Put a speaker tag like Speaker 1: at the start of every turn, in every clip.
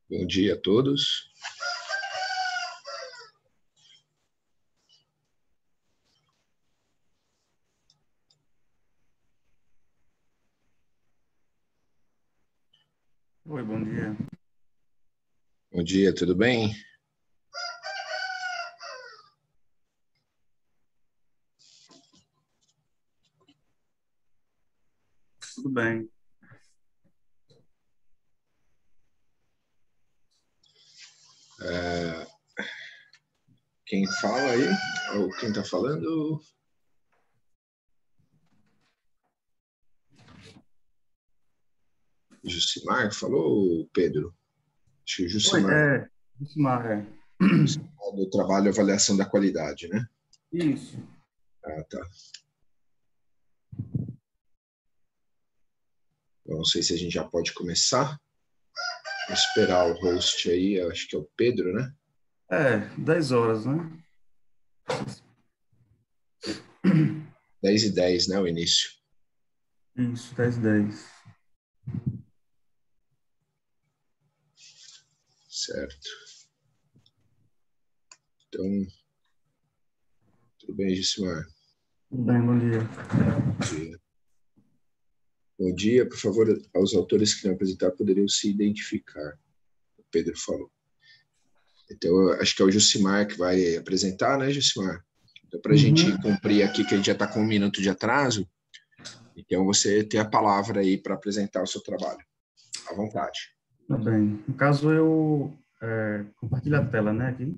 Speaker 1: Bom dia a todos.
Speaker 2: Oi, bom dia.
Speaker 1: Bom dia, tudo bem?
Speaker 2: Tudo bem?
Speaker 1: Quem fala aí? Ou quem está falando? Jucimar falou, Pedro? Acho que
Speaker 2: Oi,
Speaker 1: Jucimar,
Speaker 2: Ismar,
Speaker 1: do trabalho e avaliação da qualidade, né?
Speaker 2: Isso.
Speaker 1: Ah, tá. Eu não sei se a gente já pode começar. Vou esperar o host aí, acho que é o Pedro, né?
Speaker 2: 10 horas, né?
Speaker 1: 10h10, né? O início.
Speaker 2: Isso, 10h10.
Speaker 1: Certo. Então, tudo bem, Jucimar?
Speaker 2: Tudo bem, bom dia.
Speaker 1: Bom dia. Bom dia, por favor, aos autores que não apresentar poderiam se identificar. O Pedro falou. Então, acho que é o Jucimar que vai apresentar, né, Jucimar? Então, para a gente
Speaker 2: Uhum.
Speaker 1: cumprir aqui, que a gente já está com 1 minuto de atraso, então você tem a palavra aí para apresentar o seu trabalho. À vontade.
Speaker 2: Tá bem. No caso, eu compartilho a tela, né, aqui.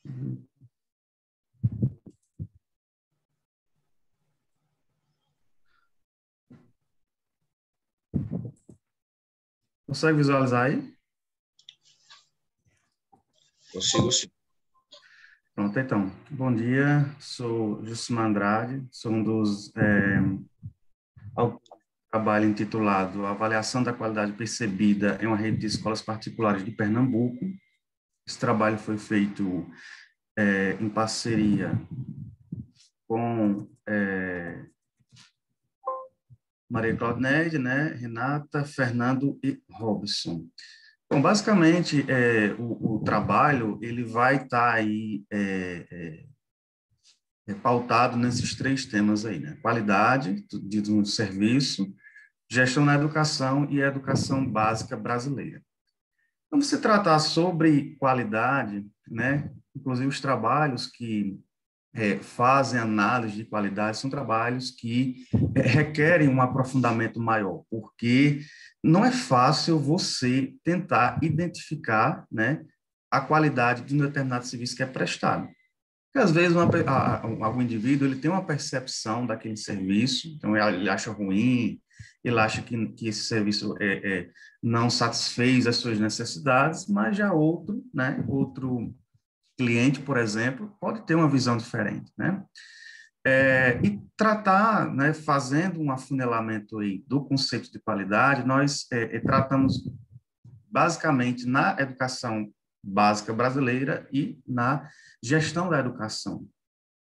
Speaker 2: Uhum. Consegue visualizar aí?
Speaker 1: Consigo sim.
Speaker 2: Pronto, então. Bom dia, sou Juscelino Andrade, sou um dos autores do trabalho intitulado Avaliação da Qualidade Percebida em uma Rede de Escolas Particulares de Pernambuco. Esse trabalho foi feito em parceria com Maria Claudneide, né, Renata, Fernando e Robson. Bom, basicamente, o trabalho ele vai estar aí pautado nesses três temas aí, né? Qualidade de um serviço, gestão na educação e a educação básica brasileira. Então, se tratar sobre qualidade, né, inclusive os trabalhos que fazem análise de qualidade são trabalhos que requerem um aprofundamento maior, porque não é fácil você tentar identificar, né, a qualidade de um determinado serviço que é prestado. Porque, às vezes, algum indivíduo ele tem uma percepção daquele serviço, então ele acha ruim, ele acha que esse serviço não satisfez as suas necessidades, mas já outro, né, outro cliente, por exemplo, pode ter uma visão diferente, né? E tratar, né, fazendo um afunilamento aí do conceito de qualidade, nós tratamos basicamente na educação básica brasileira e na gestão da educação,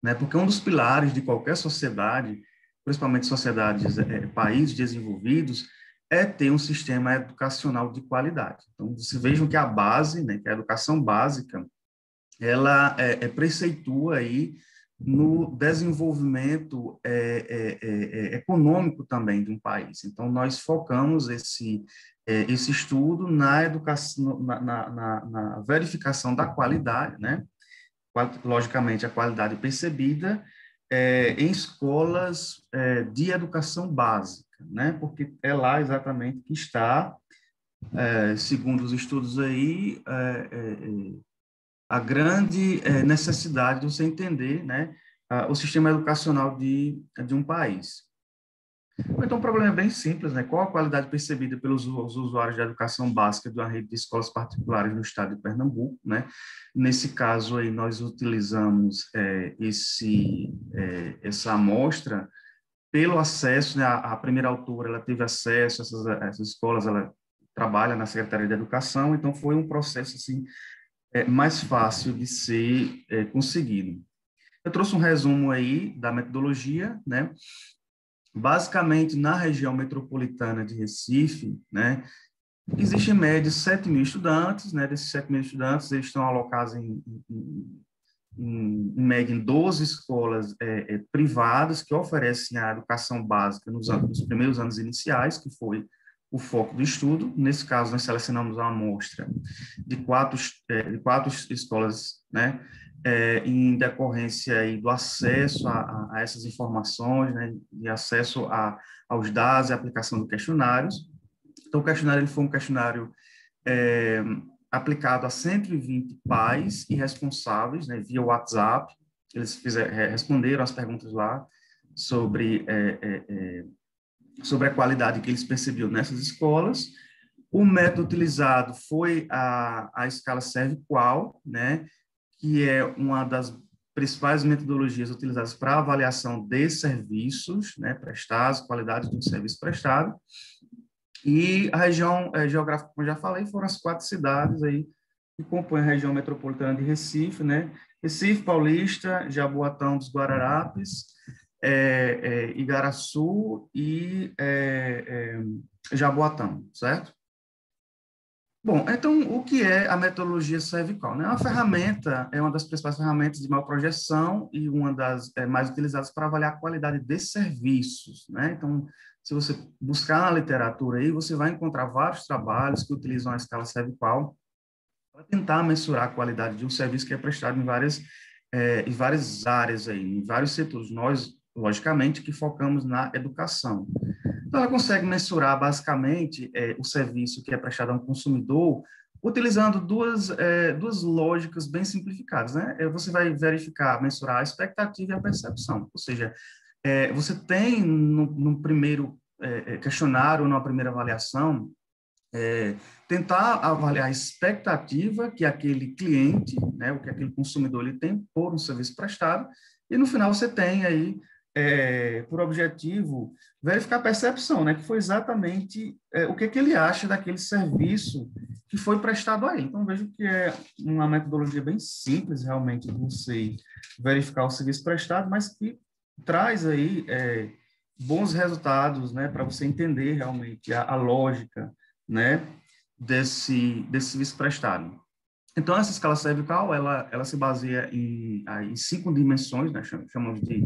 Speaker 2: né? Porque um dos pilares de qualquer sociedade, principalmente sociedades, países desenvolvidos, é ter um sistema educacional de qualidade. Então, vocês vejam que a base, né, que a educação básica, ela preceitua aí no desenvolvimento econômico também de um país. Então, nós focamos esse estudo na educação, na verificação da qualidade, né? Logicamente, a qualidade percebida em escolas de educação básica, né? Porque é lá exatamente que está, segundo os estudos aí, a grande necessidade de você entender, né, o sistema educacional de um país. Então, o problema é bem simples, né? Qual a qualidade percebida pelos os usuários da educação básica de uma rede de escolas particulares no estado de Pernambuco, né? Nesse caso aí, nós utilizamos essa amostra pelo acesso, né? A primeira autora, ela teve acesso a essas escolas, ela trabalha na Secretaria de Educação, então foi um processo, assim, mais fácil de ser conseguido. Eu trouxe um resumo aí da metodologia, né? Basicamente, na região metropolitana de Recife, né? Existem em média 7 mil estudantes, né? Desses 7 mil estudantes, eles estão alocados em média, em 12 escolas privadas que oferecem a educação básica nos primeiros anos iniciais, que foi o foco do estudo. Nesse caso, nós selecionamos uma amostra de quatro escolas, né, em decorrência aí do acesso a essas informações, né, de acesso aos dados e aplicação de questionários. Então, o questionário ele foi um questionário aplicado a 120 pais e responsáveis, né, via WhatsApp. Eles responderam as perguntas lá sobre a qualidade que eles percebiam nessas escolas. O método utilizado foi a escala SERV-QUAL, né, que é uma das principais metodologias utilizadas para avaliação de serviços, né, prestados, qualidade do serviço prestado. E a região geográfica, como eu já falei, foram as 4 cidades aí que compõem a região metropolitana de Recife, né? Recife, Paulista, Jaboatão dos Guararapes, Igaraçu e Jaboatão, certo? Bom, então, o que é a metodologia SERV-QUAL? Né? É uma das principais ferramentas de maior projeção e uma das mais utilizadas para avaliar a qualidade de serviços, né? Então, se você buscar na literatura aí, você vai encontrar vários trabalhos que utilizam a escala SERV-QUAL para tentar mensurar a qualidade de um serviço que é prestado em várias áreas aí, em vários setores. Nós, logicamente, que focamos na educação. Então, ela consegue mensurar, basicamente, o serviço que é prestado a um consumidor utilizando duas lógicas bem simplificadas, né? Você vai verificar, mensurar a expectativa e a percepção. Ou seja, você tem, no primeiro questionário, numa primeira avaliação, tentar avaliar a expectativa que aquele cliente, né, o que aquele consumidor ele tem por um serviço prestado, e no final você tem aí, por objetivo, verificar a percepção, né, que foi exatamente o que ele acha daquele serviço que foi prestado a ele. Então, vejo que é uma metodologia bem simples, realmente, de você verificar o serviço prestado, mas que traz aí bons resultados, né, para você entender realmente a lógica, né, desse serviço prestado. Então, essa escala SERV-QUAL, ela se baseia em 5 dimensões, né, chamamos de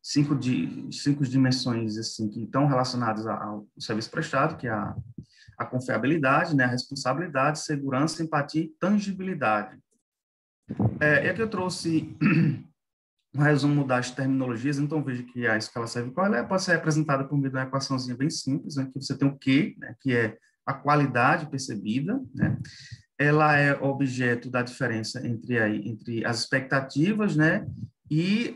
Speaker 2: cinco dimensões assim, que estão relacionadas ao serviço prestado, que é a confiabilidade, né, a responsabilidade, segurança, empatia e tangibilidade. E aqui eu trouxe um resumo das terminologias. Então, veja que a escala SERV-QUAL ela pode ser representada por meio de uma equaçãozinha bem simples, né, que você tem o Q, né, que é a qualidade percebida, né? Ela é objeto da diferença entre as expectativas, né, e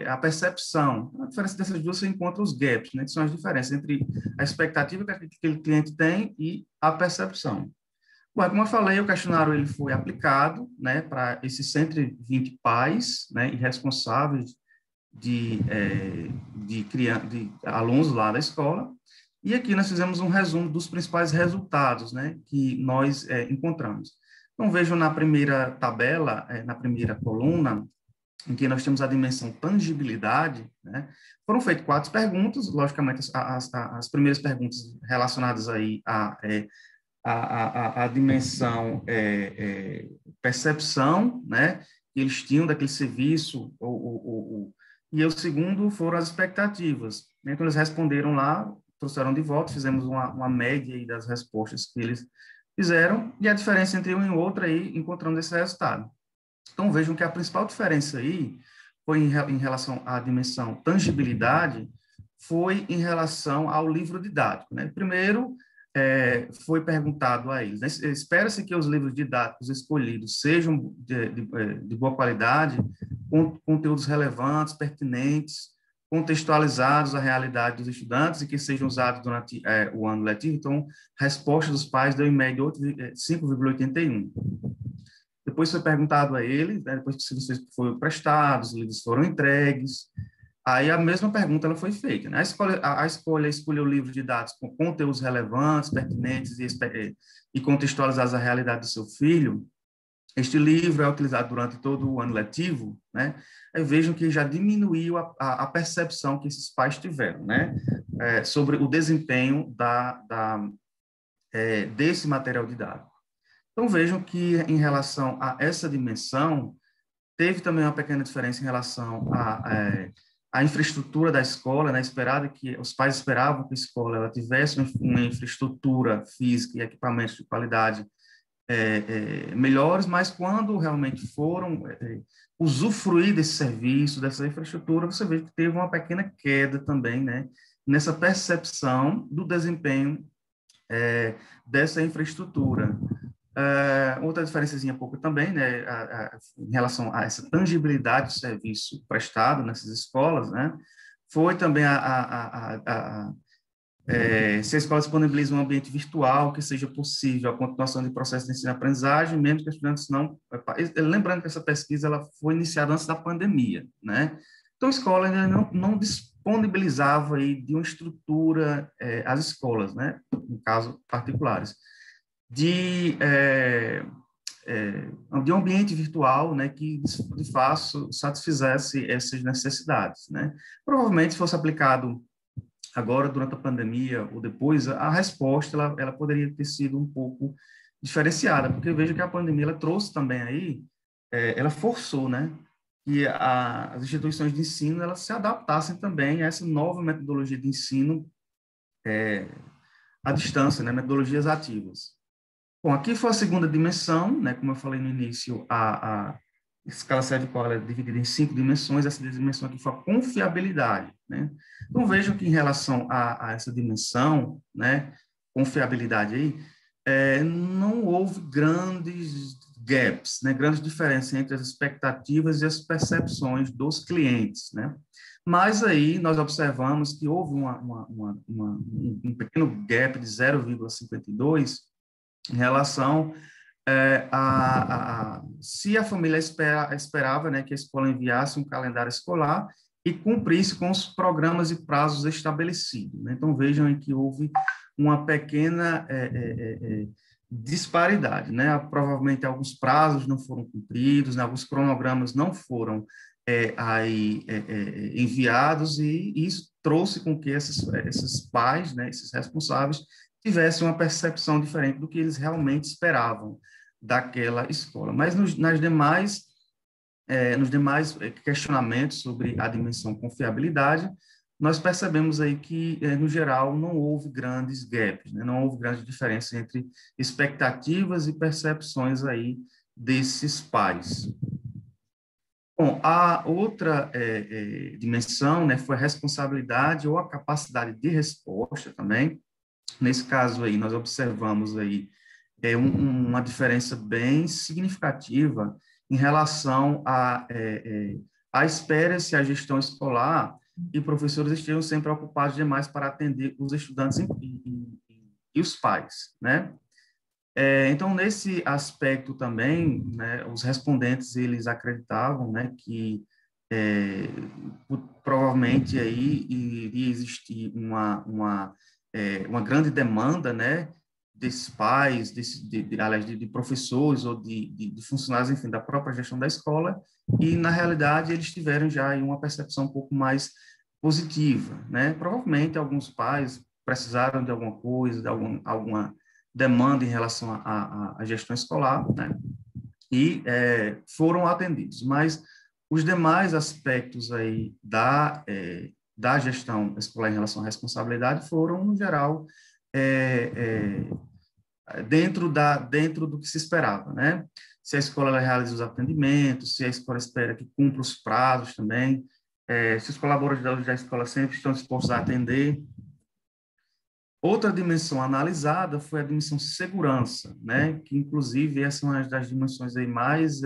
Speaker 2: a percepção. A diferença dessas duas você encontra os gaps, né, que são as diferenças entre a expectativa que aquele cliente tem e a percepção. Bom, como eu falei, o questionário ele foi aplicado, né, para esses 120 pais, né, e responsáveis de alunos lá da escola. E aqui nós fizemos um resumo dos principais resultados, né, que nós encontramos. Então, vejam na primeira tabela, na primeira coluna, em que nós temos a dimensão tangibilidade, né, foram feitas 4 perguntas, logicamente as primeiras perguntas relacionadas aí a dimensão percepção, né, que eles tinham daquele serviço, e o segundo foram as expectativas. Então, eles responderam lá, trouxeram de volta, fizemos uma média aí das respostas que eles fizeram, e a diferença entre um e outro aí, encontramos esse resultado. Então, vejam que a principal diferença aí foi em relação à dimensão tangibilidade, foi em relação ao livro didático, né? Primeiro, foi perguntado a eles, né? Espera-se que os livros didáticos escolhidos sejam de boa qualidade, com conteúdos relevantes, pertinentes, contextualizados à realidade dos estudantes e que sejam usados durante o ano letivo. Então, a resposta dos pais deu em média 5,81. Depois foi perguntado a eles, né, depois que os serviços foram prestados, os livros foram entregues, aí a mesma pergunta ela foi feita, né? A escolha escolheu livros didáticos com conteúdos relevantes, pertinentes e contextualizados à realidade do seu filho. Este livro é utilizado durante todo o ano letivo, né? Aí vejam que já diminuiu a percepção que esses pais tiveram, né? Sobre o desempenho desse material didático. Então, vejam que, em relação a essa dimensão, teve também uma pequena diferença em relação à infraestrutura da escola, né? Esperado que os pais esperavam que a escola ela tivesse uma infraestrutura física e equipamentos de qualidade melhores, mas quando realmente foram usufruir desse serviço, dessa infraestrutura, você vê que teve uma pequena queda também, né? Nessa percepção do desempenho dessa infraestrutura. Outra diferençazinha pouco também, né, em relação a essa tangibilidade do serviço prestado nessas escolas, né, foi também se a escola disponibiliza um ambiente virtual que seja possível a continuação de processo de ensino-aprendizagem, mesmo que os estudantes não... Lembrando que essa pesquisa ela foi iniciada antes da pandemia, né? Então, a escola ainda não disponibilizava aí de uma estrutura, as escolas, né, no caso particulares, de um ambiente virtual, né, que de fato satisfizesse essas necessidades, né. Provavelmente, se fosse aplicado agora, durante a pandemia ou depois, a resposta ela poderia ter sido um pouco diferenciada, porque veja que a pandemia ela trouxe também aí, ela forçou, né, que as instituições de ensino elas se adaptassem também a essa nova metodologia de ensino à distância, né, metodologias ativas. Bom, aqui foi a segunda dimensão, né, como eu falei no início, a escala SEVE-COLA é dividida em 5 dimensões, essa dimensão aqui foi a confiabilidade, né? Então, vejam que em relação a essa dimensão, né, confiabilidade aí, não houve grandes gaps, né, grandes diferenças entre as expectativas e as percepções dos clientes, né? Mas aí nós observamos que houve um pequeno gap de 0,52 em relação se a família esperava, né, que a escola enviasse um calendário escolar e cumprisse com os programas e prazos estabelecidos, né? Então, vejam aí que houve uma pequena disparidade, né? Provavelmente alguns prazos não foram cumpridos, né? Alguns cronogramas não foram enviados, e isso trouxe com que esses pais, né, esses responsáveis, tivessem uma percepção diferente do que eles realmente esperavam daquela escola. Mas nos demais questionamentos sobre a dimensão confiabilidade, nós percebemos aí que, no geral, não houve grandes gaps, né? Não houve grandes diferenças entre expectativas e percepções aí desses pais. Bom, a outra dimensão, né, foi a responsabilidade ou a capacidade de resposta também. Nesse caso aí, nós observamos aí uma diferença bem significativa em relação à espera se a gestão escolar e professores estejam sempre ocupados demais para atender os estudantes e os pais, né? Então, nesse aspecto também, né, os respondentes, eles acreditavam, né, que provavelmente aí iria existir uma grande demanda, né, desses pais, aliás, de professores ou de funcionários, enfim, da própria gestão da escola, e, na realidade, eles tiveram já aí uma percepção um pouco mais positiva, né? Provavelmente, alguns pais precisaram de alguma coisa, de alguma demanda em relação à gestão escolar, né? E foram atendidos, mas os demais aspectos aí da gestão escolar em relação à responsabilidade foram, no geral, dentro do que se esperava, né? Se a escola ela realiza os atendimentos, se a escola espera que cumpra os prazos também, se os colaboradores da escola sempre estão dispostos a atender. Outra dimensão analisada foi a dimensão segurança, né? Que, inclusive, essa é uma das dimensões aí mais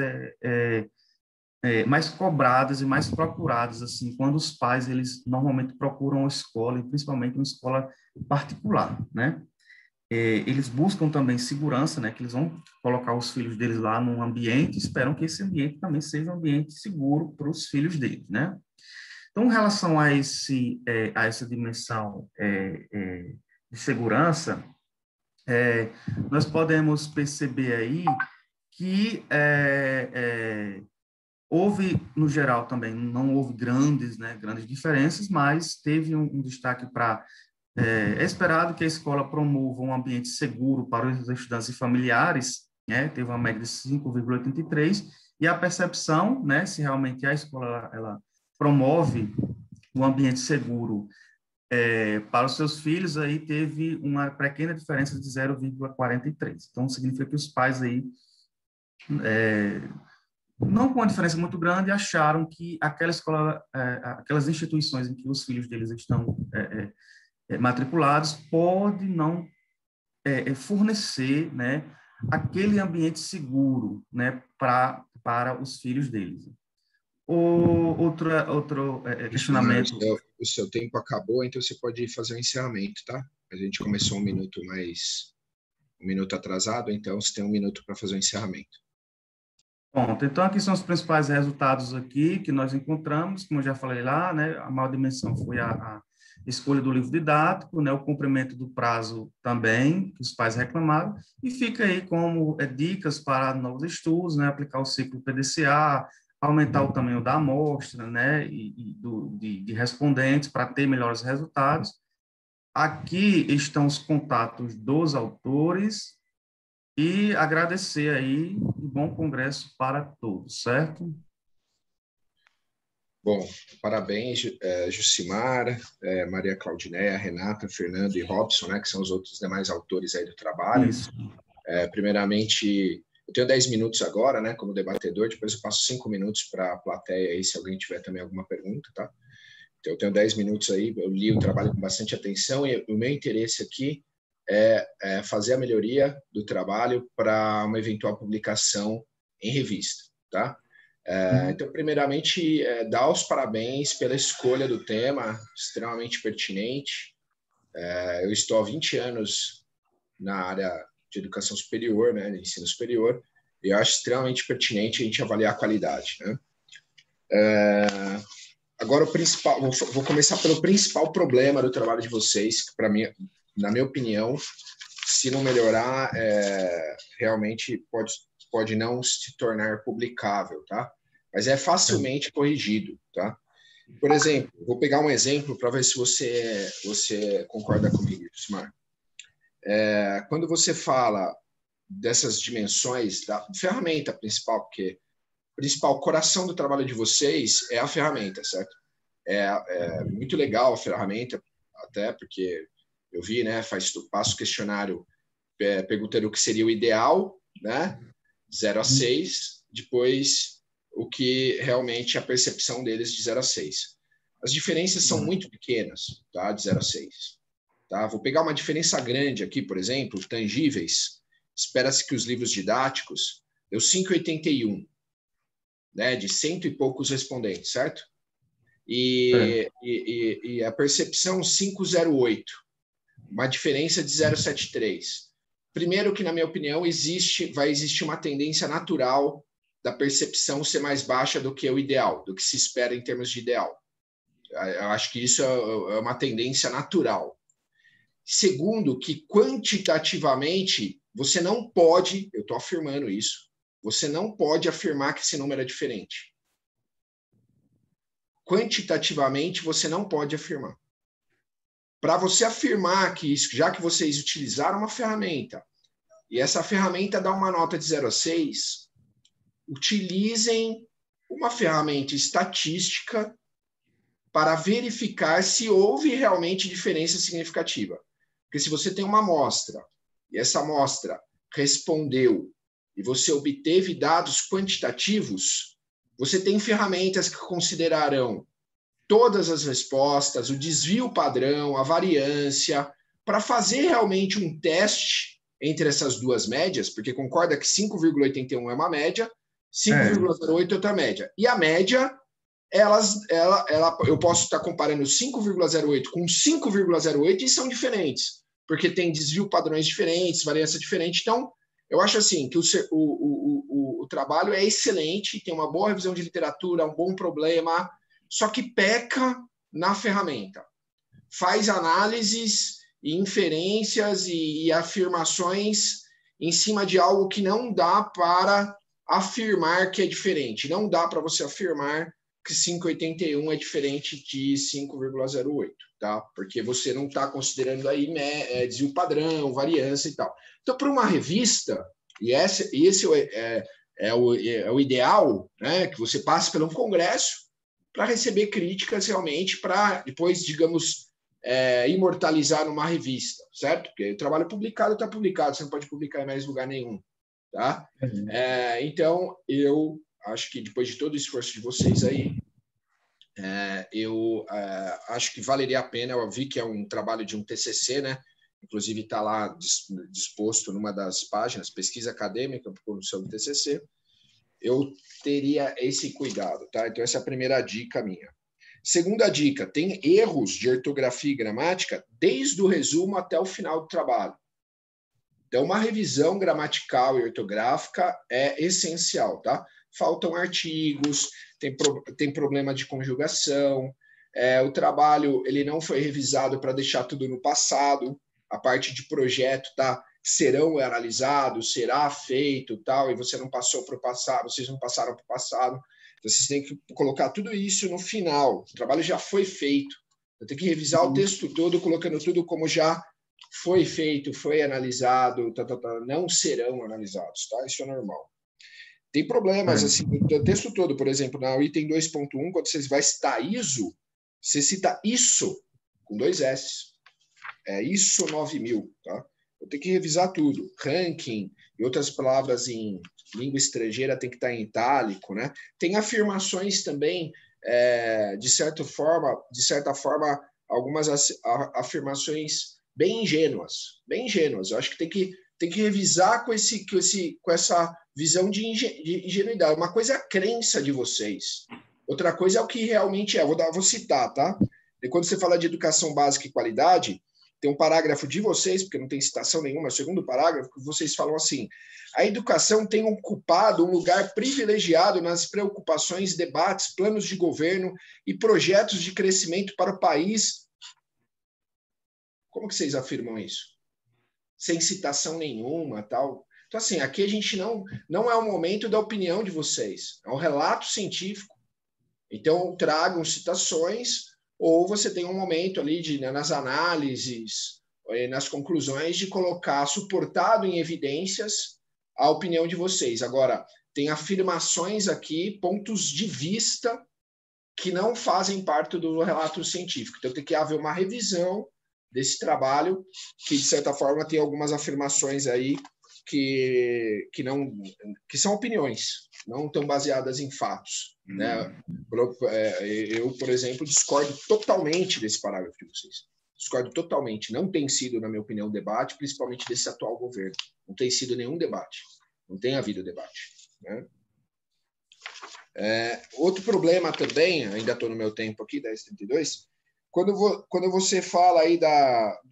Speaker 2: cobradas e mais procuradas, assim, quando os pais, eles normalmente procuram a escola, e principalmente uma escola particular, né? Eles buscam também segurança, né? Que eles vão colocar os filhos deles lá num ambiente, esperam que esse ambiente também seja um ambiente seguro para os filhos deles, né? Então, em relação a essa dimensão de segurança, nós podemos perceber aí que houve, no geral, também, não houve grandes diferenças, mas teve um destaque para É esperado que a escola promova um ambiente seguro para os estudantes e familiares, né? Teve uma média de 5,83, e a percepção, né, se realmente a escola ela promove um ambiente seguro para os seus filhos, aí teve uma pequena diferença de 0,43. Então, significa que os pais aí, não com uma diferença muito grande, acharam que aquela escola, aquelas instituições em que os filhos deles estão matriculados, pode não fornecer, né, aquele ambiente seguro, né, para os filhos deles. Outro questionamento.
Speaker 1: O seu tempo acabou, então você pode fazer o encerramento, tá? A gente começou um minuto atrasado, então você tem 1 minuto para fazer o encerramento.
Speaker 2: Pronto, então aqui são os principais resultados aqui que nós encontramos, como eu já falei lá, né, a maior dimensão foi a escolha do livro didático, né, o cumprimento do prazo também, que os pais reclamaram, e fica aí como dicas para novos estudos, né, aplicar o ciclo PDCA, aumentar o tamanho da amostra, né, de respondentes para ter melhores resultados. Aqui estão os contatos dos autores e agradecer aí um bom congresso para todos, certo?
Speaker 1: Bom, parabéns, Jucimar, Maria Claudinéia, Renata, Fernando e Robson, né, que são os outros demais autores aí do trabalho.
Speaker 2: Isso.
Speaker 1: Primeiramente, eu tenho 10 minutos agora, né, como debatedor, depois eu passo 5 minutos para a plateia aí, se alguém tiver também alguma pergunta, tá? Então, eu tenho 10 minutos aí, eu li o trabalho com bastante atenção e o meu interesse aqui é fazer a melhoria do trabalho para uma eventual publicação em revista, tá? Então, primeiramente, dar os parabéns pela escolha do tema, extremamente pertinente. Eu estou há 20 anos na área de educação superior, né, de ensino superior, e eu acho extremamente pertinente a gente avaliar a qualidade, né? Agora, o principal, vou começar pelo principal problema do trabalho de vocês, que, para mim, na minha opinião, se não melhorar, realmente pode não se tornar publicável, tá? Mas é facilmente corrigido, tá? Por exemplo, vou pegar um exemplo para ver se você concorda comigo, Smar. Quando você fala dessas dimensões da ferramenta principal, porque o principal coração do trabalho de vocês é a ferramenta, certo? É muito legal a ferramenta, até porque eu vi, né, passo o questionário perguntando o que seria o ideal, né, 0 a 6, depois o que realmente a percepção deles de 0 a 6. As diferenças são muito pequenas, tá, de 0 a 6. Tá? Vou pegar uma diferença grande aqui, por exemplo, tangíveis. Espera-se que os livros didáticos deu 5,81, né, de 100 e poucos respondentes, certo? E a percepção 5,08, uma diferença de 0,73. Primeiro que, na minha opinião, vai existir uma tendência natural da percepção ser mais baixa do que o ideal, do que se espera em termos de ideal. Eu acho que isso é uma tendência natural. Segundo, que quantitativamente você não pode, eu estou afirmando isso, você não pode afirmar que esse número é diferente. Quantitativamente você não pode afirmar. Para você afirmar que isso, já que vocês utilizaram uma ferramenta e essa ferramenta dá uma nota de 0 a 6, utilizem uma ferramenta estatística para verificar se houve realmente diferença significativa. Porque se você tem uma amostra e essa amostra respondeu e você obteve dados quantitativos, você tem ferramentas que considerarão todas as respostas, o desvio padrão, a variância, para fazer realmente um teste entre essas duas médias, porque concorda que 5,81 é uma média, 5,08 é outra média. E a média, eu posso estar comparando 5,08 com 5,08 e são diferentes, porque tem desvio padrões diferentes, variância diferente. Então, eu acho assim que o trabalho é excelente, tem uma boa revisão de literatura, um bom problema, só que peca na ferramenta. Faz análises e inferências e afirmações em cima de algo que não dá para afirmar que é diferente. Não dá para você afirmar que 5,81 é diferente de 5,08, tá? Porque você não está considerando aí desvio padrão, variância e tal. Então, para uma revista, e esse é o ideal, né? Que você passe por um congresso para receber críticas realmente, para depois, digamos, imortalizar numa revista, certo? Porque o trabalho publicado está publicado, você não pode publicar em mais lugar nenhum, tá? Então, eu acho que depois de todo o esforço de vocês aí, eu acho que valeria a pena. Eu vi que é um trabalho de um TCC, né? Inclusive está lá disposto numa das páginas, pesquisa acadêmica, produção do TCC. Eu teria esse cuidado, tá? Então, essa é a primeira dica minha. Segunda dica, tem erros de ortografia e gramática desde o resumo até o final do trabalho. Então, uma revisão gramatical e ortográfica é essencial, tá? Faltam artigos, tem problema de conjugação, o trabalho ele não foi revisado para deixar tudo no passado, a parte de projeto, tá? Serão analisados, será feito, tal, e você não passou para o passado, vocês não passaram para o passado. Então, vocês têm que colocar tudo isso no final. O trabalho já foi feito. Eu tenho que revisar o texto todo, colocando tudo como já foi feito, foi analisado, não serão analisados, tá? Isso é normal. Tem problemas, assim, no texto todo, por exemplo, no item 2.1, quando você vai citar ISO, você cita ISO, com 2 S. É ISO 9000, tá? Eu tenho que revisar tudo. Ranking e outras palavras em língua estrangeira tem que estar em itálico, né? Tem afirmações também, de certa forma, algumas afirmações bem ingênuas. Eu acho que tem que revisar com essa visão de ingenuidade. Uma coisa é a crença de vocês, outra coisa é o que realmente é. Vou citar, tá? E quando você fala de educação básica e qualidade, tem um parágrafo de vocês, porque não tem citação nenhuma, é o segundo parágrafo, que vocês falam assim: a educação tem ocupado um lugar privilegiado nas preocupações, debates, planos de governo e projetos de crescimento para o país. Como que vocês afirmam isso? Sem citação nenhuma, tal. Então, assim, aqui a gente não é o momento da opinião de vocês, é um relato científico. Então, tragam citações, ou você tem um momento ali nas análises, nas conclusões, de colocar suportado em evidências a opinião de vocês. Agora, tem afirmações aqui, pontos de vista que não fazem parte do relato científico. Então, tem que haver uma revisão desse trabalho, que, de certa forma, tem algumas afirmações aí que são opiniões, não estão baseadas em fatos, né? Eu, por exemplo, discordo totalmente desse parágrafo de vocês. Discordo totalmente. Não tem sido, na minha opinião, debate, principalmente desse atual governo. Não tem sido nenhum debate. Não tem havido debate, né? Outro problema também, ainda estou no meu tempo aqui, 10h32, quando você fala aí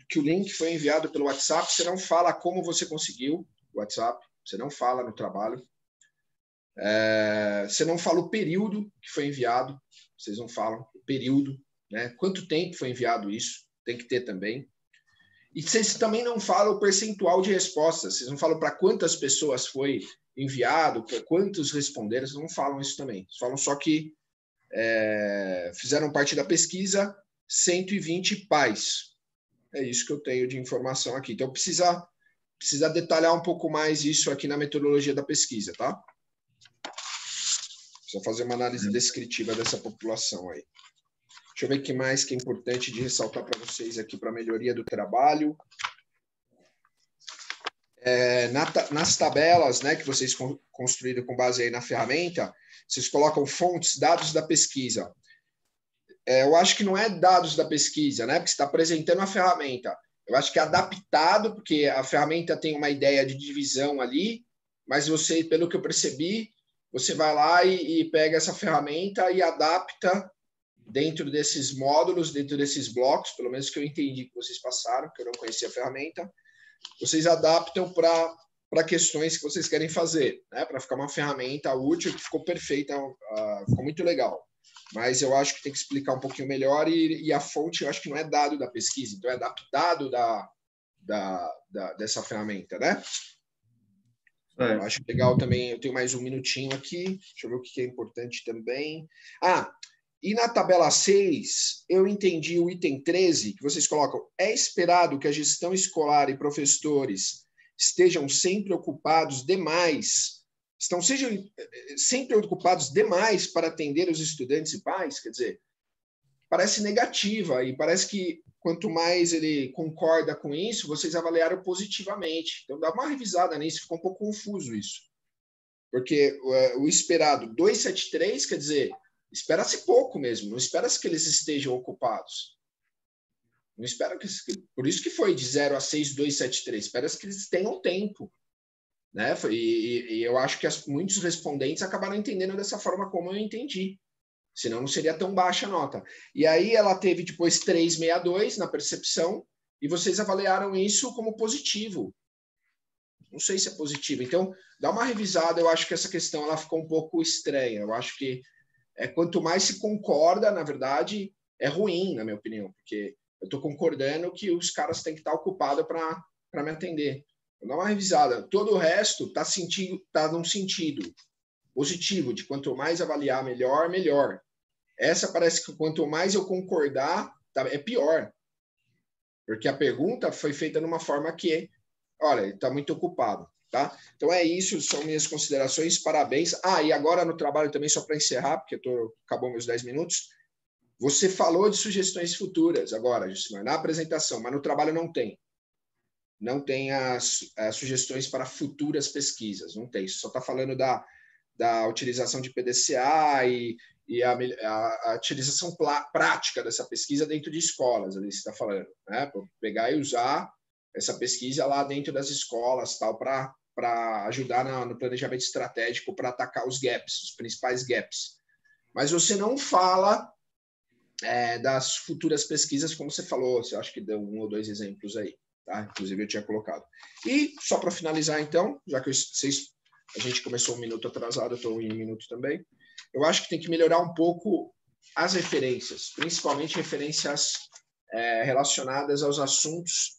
Speaker 1: que o link foi enviado pelo WhatsApp, você não fala como você conseguiu o WhatsApp, você não fala no trabalho, você não fala o período que foi enviado, vocês não falam o período, né? Quanto tempo foi enviado isso, tem que ter também. E vocês também não falam o percentual de respostas, vocês não falam para quantas pessoas foi enviado, para quantos responderam, vocês não falam isso também. Vocês falam só que fizeram parte da pesquisa 120 pais. É isso que eu tenho de informação aqui. Então, precisa detalhar um pouco mais isso aqui na metodologia da pesquisa, tá? Precisa fazer uma análise descritiva dessa população aí. Deixa eu ver o que mais que é importante de ressaltar para vocês aqui para a melhoria do trabalho. Nas tabelas, né, que vocês construíram com base aí na ferramenta, vocês colocam fontes, dados da pesquisa. Eu acho que não é dados da pesquisa, né, porque você está apresentando a ferramenta. Eu acho que é adaptado, porque a ferramenta tem uma ideia de divisão ali, mas você, pelo que eu percebi, você vai lá e pega essa ferramenta e adapta dentro desses módulos, dentro desses blocos, pelo menos que eu entendi que vocês passaram, que eu não conhecia a ferramenta, vocês adaptam para questões que vocês querem fazer, né? Para ficar uma ferramenta útil, que ficou perfeita, ficou muito legal. Mas eu acho que tem que explicar um pouquinho melhor, e a fonte eu acho que não é dado da pesquisa, então é adaptado dessa ferramenta, né? Eu acho legal também, eu tenho mais um minutinho aqui, deixa eu ver o que é importante também. E na tabela 6, eu entendi o item 13, que vocês colocam, é esperado que a gestão escolar e professores estejam sempre ocupados demais, sejam sempre ocupados demais para atender os estudantes e pais, quer dizer, parece negativa, e parece que quanto mais ele concorda com isso, vocês avaliaram positivamente. Então, dá uma revisada nisso, ficou um pouco confuso isso. Porque o esperado 273, quer dizer, espera-se pouco mesmo, não espera-se que eles estejam ocupados. Não espera que... Por isso que foi de 0 a 6, 273. Espera-se que eles tenham tempo. Né? E eu acho que muitos respondentes acabaram entendendo dessa forma como eu entendi. Senão não seria tão baixa a nota. E aí ela teve depois 362 na percepção, e vocês avaliaram isso como positivo. Não sei se é positivo. Então, dá uma revisada. Eu acho que essa questão ela ficou um pouco estranha. Eu acho que quanto mais se concorda, na verdade, é ruim, na minha opinião, porque eu estou concordando que os caras têm que estar ocupados para me atender. Então, dá uma revisada. Todo o resto está num sentido positivo, de quanto mais avaliar, melhor, melhor. Essa parece que quanto mais eu concordar, é pior. Porque a pergunta foi feita numa forma que, olha, ele está muito ocupado. Tá? Então é isso, são minhas considerações, parabéns. E agora no trabalho também, só para encerrar, porque acabou meus 10 minutos, você falou de sugestões futuras agora, Jusimar, na apresentação, mas no trabalho não tem. Não tem as sugestões para futuras pesquisas, não tem. Só está falando da utilização de PDCA e a utilização prática dessa pesquisa dentro de escolas, ali você está falando, né? Para pegar e usar essa pesquisa lá dentro das escolas, tal, para ajudar no planejamento estratégico para atacar os gaps, os principais gaps. Mas você não fala das futuras pesquisas, como você falou, você acha que deu 1 ou 2 exemplos aí, tá? Inclusive eu tinha colocado. E só para finalizar, então, já que a gente começou 1 minuto atrasado, eu estou em 1 minuto também, eu acho que tem que melhorar um pouco as referências, principalmente referências relacionadas aos assuntos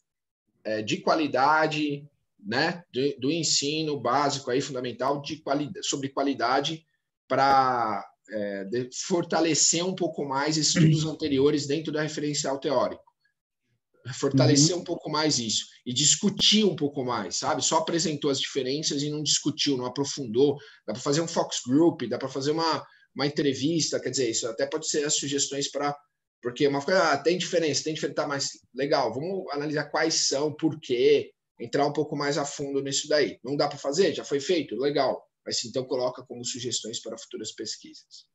Speaker 1: de qualidade, né, do ensino básico aí, fundamental, sobre qualidade, para fortalecer um pouco mais estudos anteriores dentro da referencial teórico. Fortalecer um pouco mais isso e discutir um pouco mais, sabe? Só apresentou as diferenças e não discutiu, não aprofundou. Dá para fazer um focus group, dá para fazer uma entrevista, quer dizer, isso até pode ser as sugestões para... Porque uma coisa, tem diferença, tá mais legal, vamos analisar quais são, por quê, entrar um pouco mais a fundo nisso daí. Não dá para fazer? Já foi feito? Legal. Mas então coloca como sugestões para futuras pesquisas.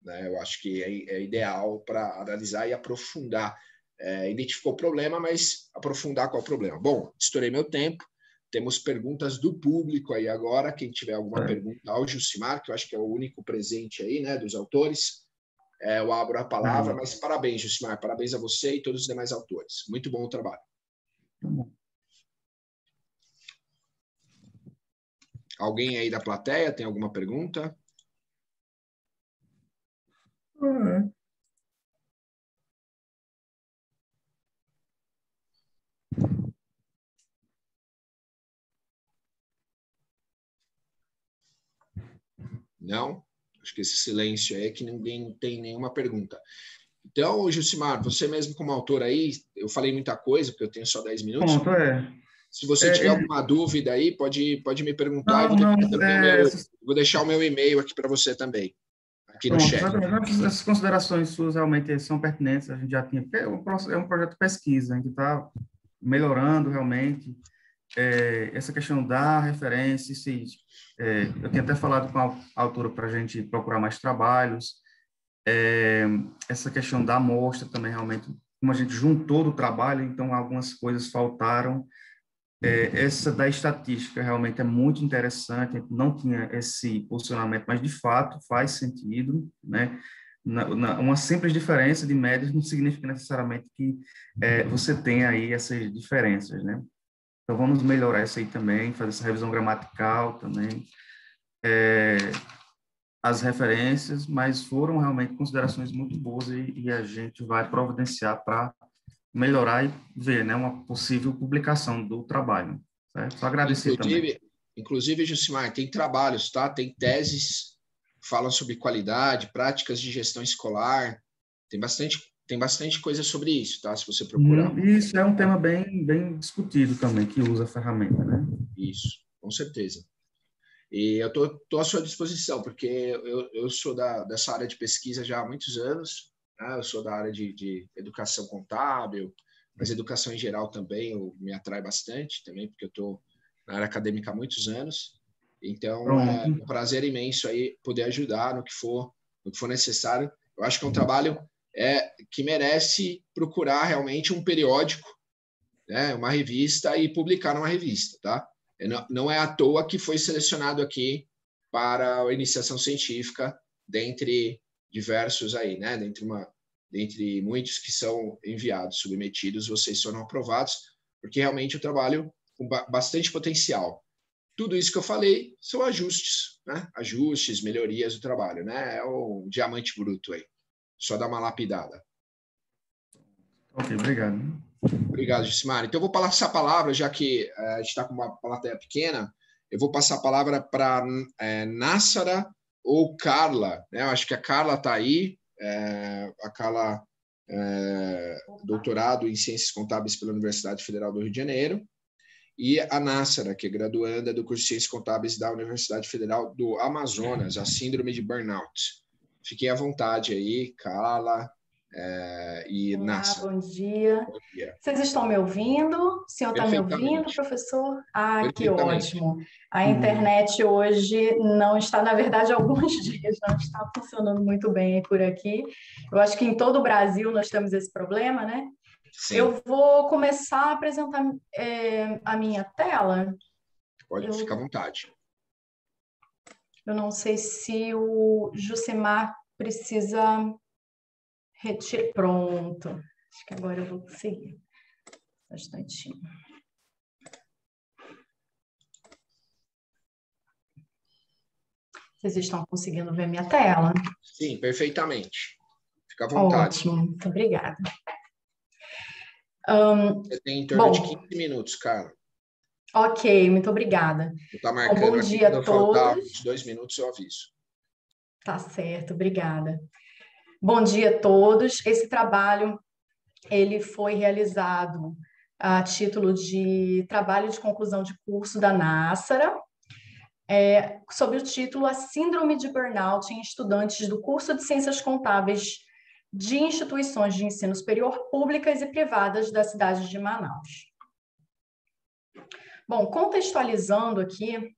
Speaker 1: Né? Eu acho que é ideal para analisar e aprofundar. Identificou o problema, mas aprofundar qual é o problema. Bom, estourei meu tempo. Temos perguntas do público aí agora. Quem tiver alguma pergunta ao Jusimar, que eu acho que é o único presente aí, né, dos autores, eu abro a palavra, mas parabéns, Jusimar, parabéns a você e todos os demais autores. Muito bom o trabalho. Alguém aí da plateia tem alguma pergunta? Não? Acho que esse silêncio aí é que ninguém tem nenhuma pergunta. Então, Jusimar, você mesmo como autor aí, eu falei muita coisa, porque eu tenho só 10 minutos.
Speaker 2: Pronto,
Speaker 1: Se você tiver alguma dúvida aí, pode me perguntar. Vou deixar o meu e-mail aqui para você também, aqui no chat.
Speaker 2: Exatamente. Essas considerações suas realmente são pertinentes, a gente já tinha, porque é um projeto de pesquisa, a gente está melhorando realmente essa questão da referência, eu tinha até falado com a autora para a gente procurar mais trabalhos, essa questão da amostra também realmente, como a gente juntou do trabalho, então algumas coisas faltaram, essa da estatística realmente é muito interessante, a gente não tinha esse posicionamento, mas de fato faz sentido, né? Uma simples diferença de médias não significa necessariamente que você tenha aí essas diferenças, né? Então, vamos melhorar isso aí também, fazer essa revisão gramatical também, as referências, mas foram realmente considerações muito boas e a gente vai providenciar para melhorar e ver, né, uma possível publicação do trabalho. Certo? Só agradecer também.
Speaker 1: Inclusive, Jucimar, tem trabalhos, tá? Tem teses que falam sobre qualidade, práticas de gestão escolar. Tem bastante coisa sobre isso, tá? Se você procurar.
Speaker 2: Isso é um tema bem discutido também, que usa a ferramenta, né?
Speaker 1: Isso, com certeza. E eu tô à sua disposição, porque eu sou dessa área de pesquisa já há muitos anos, né? Eu sou da área de educação contábil, mas educação em geral também me atrai bastante, também, porque eu estou na área acadêmica há muitos anos. Então, é
Speaker 2: Pronto.
Speaker 1: um prazer imenso aí poder ajudar no que for necessário. Eu acho que é um trabalho que merece procurar realmente um periódico, né, uma revista, e publicar numa revista, tá? Não é à toa que foi selecionado aqui para a iniciação científica, dentre diversos aí, né? Dentre muitos que são enviados, submetidos, vocês foram aprovados, porque realmente o trabalho com bastante potencial. Tudo isso que eu falei são ajustes, né? Ajustes, melhorias do trabalho, né? É o diamante bruto aí. Só dar uma lapidada.
Speaker 2: Ok, obrigado.
Speaker 1: Obrigado, Gismar. Então, eu vou passar a palavra, já que a gente está com uma plateia pequena, eu vou passar a palavra para Nássara ou Carla, né? Eu acho que a Carla está aí, a Carla doutorado em Ciências Contábeis pela Universidade Federal do Rio de Janeiro, e a Nássara, que é graduanda do curso de Ciências Contábeis da Universidade Federal do Amazonas, a síndrome de burnout. Fiquem à vontade aí, Carla e
Speaker 3: Olá,
Speaker 1: Nássara.
Speaker 3: bom dia.
Speaker 1: Bom dia.
Speaker 3: Vocês estão me ouvindo? O senhor está me ouvindo,
Speaker 1: Perfeitamente.
Speaker 3: professor? Ah, que
Speaker 1: Perfeitamente.
Speaker 3: ótimo. A internet hoje não está, na verdade, há alguns dias não está funcionando muito bem por aqui. Eu acho que em todo o Brasil nós temos esse problema, né?
Speaker 1: Sim.
Speaker 3: Eu vou começar a apresentar a minha tela.
Speaker 1: Pode ficar à vontade.
Speaker 3: Eu não sei se o Jucimar precisa retirar. Pronto. Acho que agora eu vou conseguir. Um instantinho. Vocês estão conseguindo ver minha tela?
Speaker 1: Sim, perfeitamente. Fica à vontade.
Speaker 3: Ótimo, muito obrigada.
Speaker 1: Você tem em torno de 15 minutos, cara.
Speaker 3: Ok, muito obrigada.
Speaker 1: Está marcando
Speaker 3: bom
Speaker 1: aqui,
Speaker 3: dia
Speaker 1: quando
Speaker 3: a
Speaker 1: eu faltar
Speaker 3: todos.
Speaker 1: uns 2 minutos, eu aviso.
Speaker 3: Tá certo, obrigada. Bom dia a todos. Esse trabalho, ele foi realizado a título de trabalho de conclusão de curso da Nássara, sob o título A Síndrome de Burnout em Estudantes do Curso de Ciências Contábeis de Instituições de Ensino Superior Públicas e Privadas da cidade de Manaus. Bom, contextualizando aqui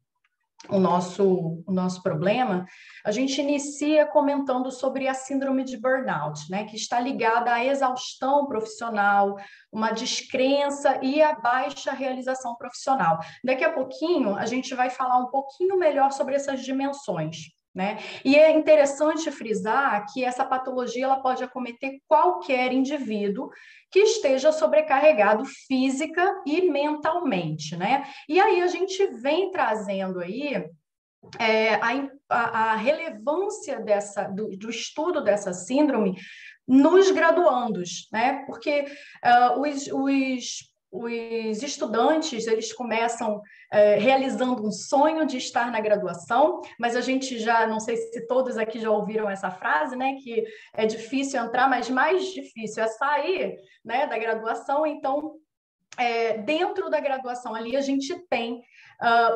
Speaker 3: o nosso problema, a gente inicia comentando sobre a síndrome de burnout, né, que está ligada à exaustão profissional, uma descrença e a baixa realização profissional. Daqui a pouquinho, a gente vai falar um pouquinho melhor sobre essas dimensões, né? E é interessante frisar que essa patologia ela pode acometer qualquer indivíduo que esteja sobrecarregado física e mentalmente, né? E aí a gente vem trazendo aí a relevância do estudo dessa síndrome nos graduandos, né? Porque os estudantes, eles começam realizando um sonho de estar na graduação, mas a gente já, não sei se todos aqui já ouviram essa frase, né, que é difícil entrar, mas mais difícil é sair, né, da graduação. Então, dentro da graduação ali, a gente tem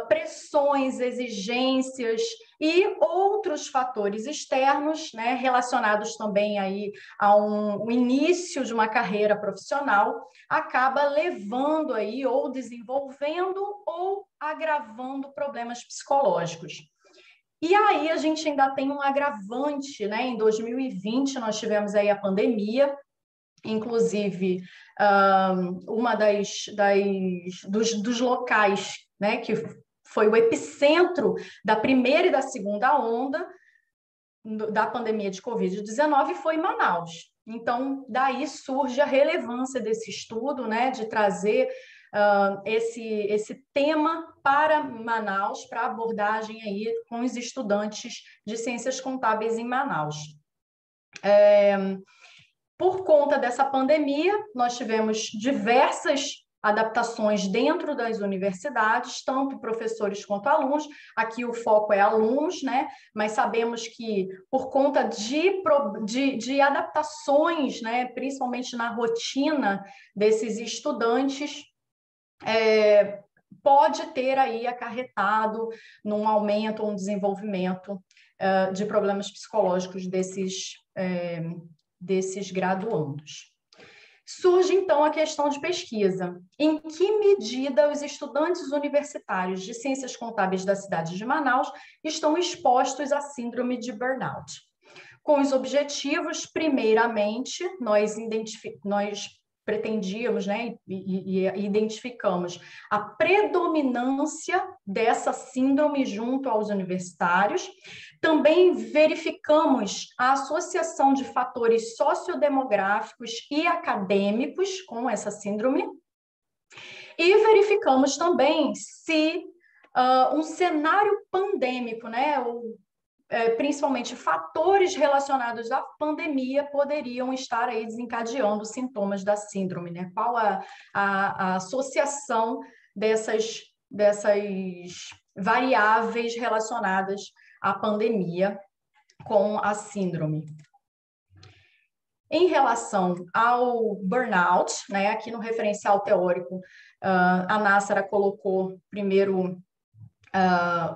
Speaker 3: pressões, exigências e outros fatores externos, né, relacionados também aí a um início de uma carreira profissional, acaba levando aí ou desenvolvendo ou agravando problemas psicológicos. E aí a gente ainda tem um agravante, né? Em 2020 nós tivemos aí a pandemia, inclusive uma dos locais, né, que foi o epicentro da primeira e da segunda onda da pandemia de Covid-19 foi em Manaus. Então, daí surge a relevância desse estudo, né, de trazer esse tema para Manaus, para abordagem aí com os estudantes de Ciências Contábeis em Manaus. Por conta dessa pandemia, nós tivemos diversas adaptações dentro das universidades, tanto professores quanto alunos. Aqui o foco é alunos, né? Mas sabemos que por conta de adaptações, né? Principalmente na rotina desses estudantes, pode ter aí acarretado num aumento ou um desenvolvimento de problemas psicológicos desses graduandos. Surge, então, a questão de pesquisa. Em que medida os estudantes universitários de Ciências Contábeis da cidade de Manaus estão expostos à síndrome de burnout? Com os objetivos, primeiramente, nós pretendíamos, né, e identificamos a predominância dessa síndrome junto aos universitários. Também verificamos a associação de fatores sociodemográficos e acadêmicos com essa síndrome. E verificamos também se um cenário pandêmico, né, principalmente fatores relacionados à pandemia, poderiam estar aí desencadeando sintomas da síndrome, né? Qual a associação dessas variáveis relacionadas à pandemia com a síndrome. Em relação ao burnout, né? Aqui no referencial teórico, a Nássara colocou primeiro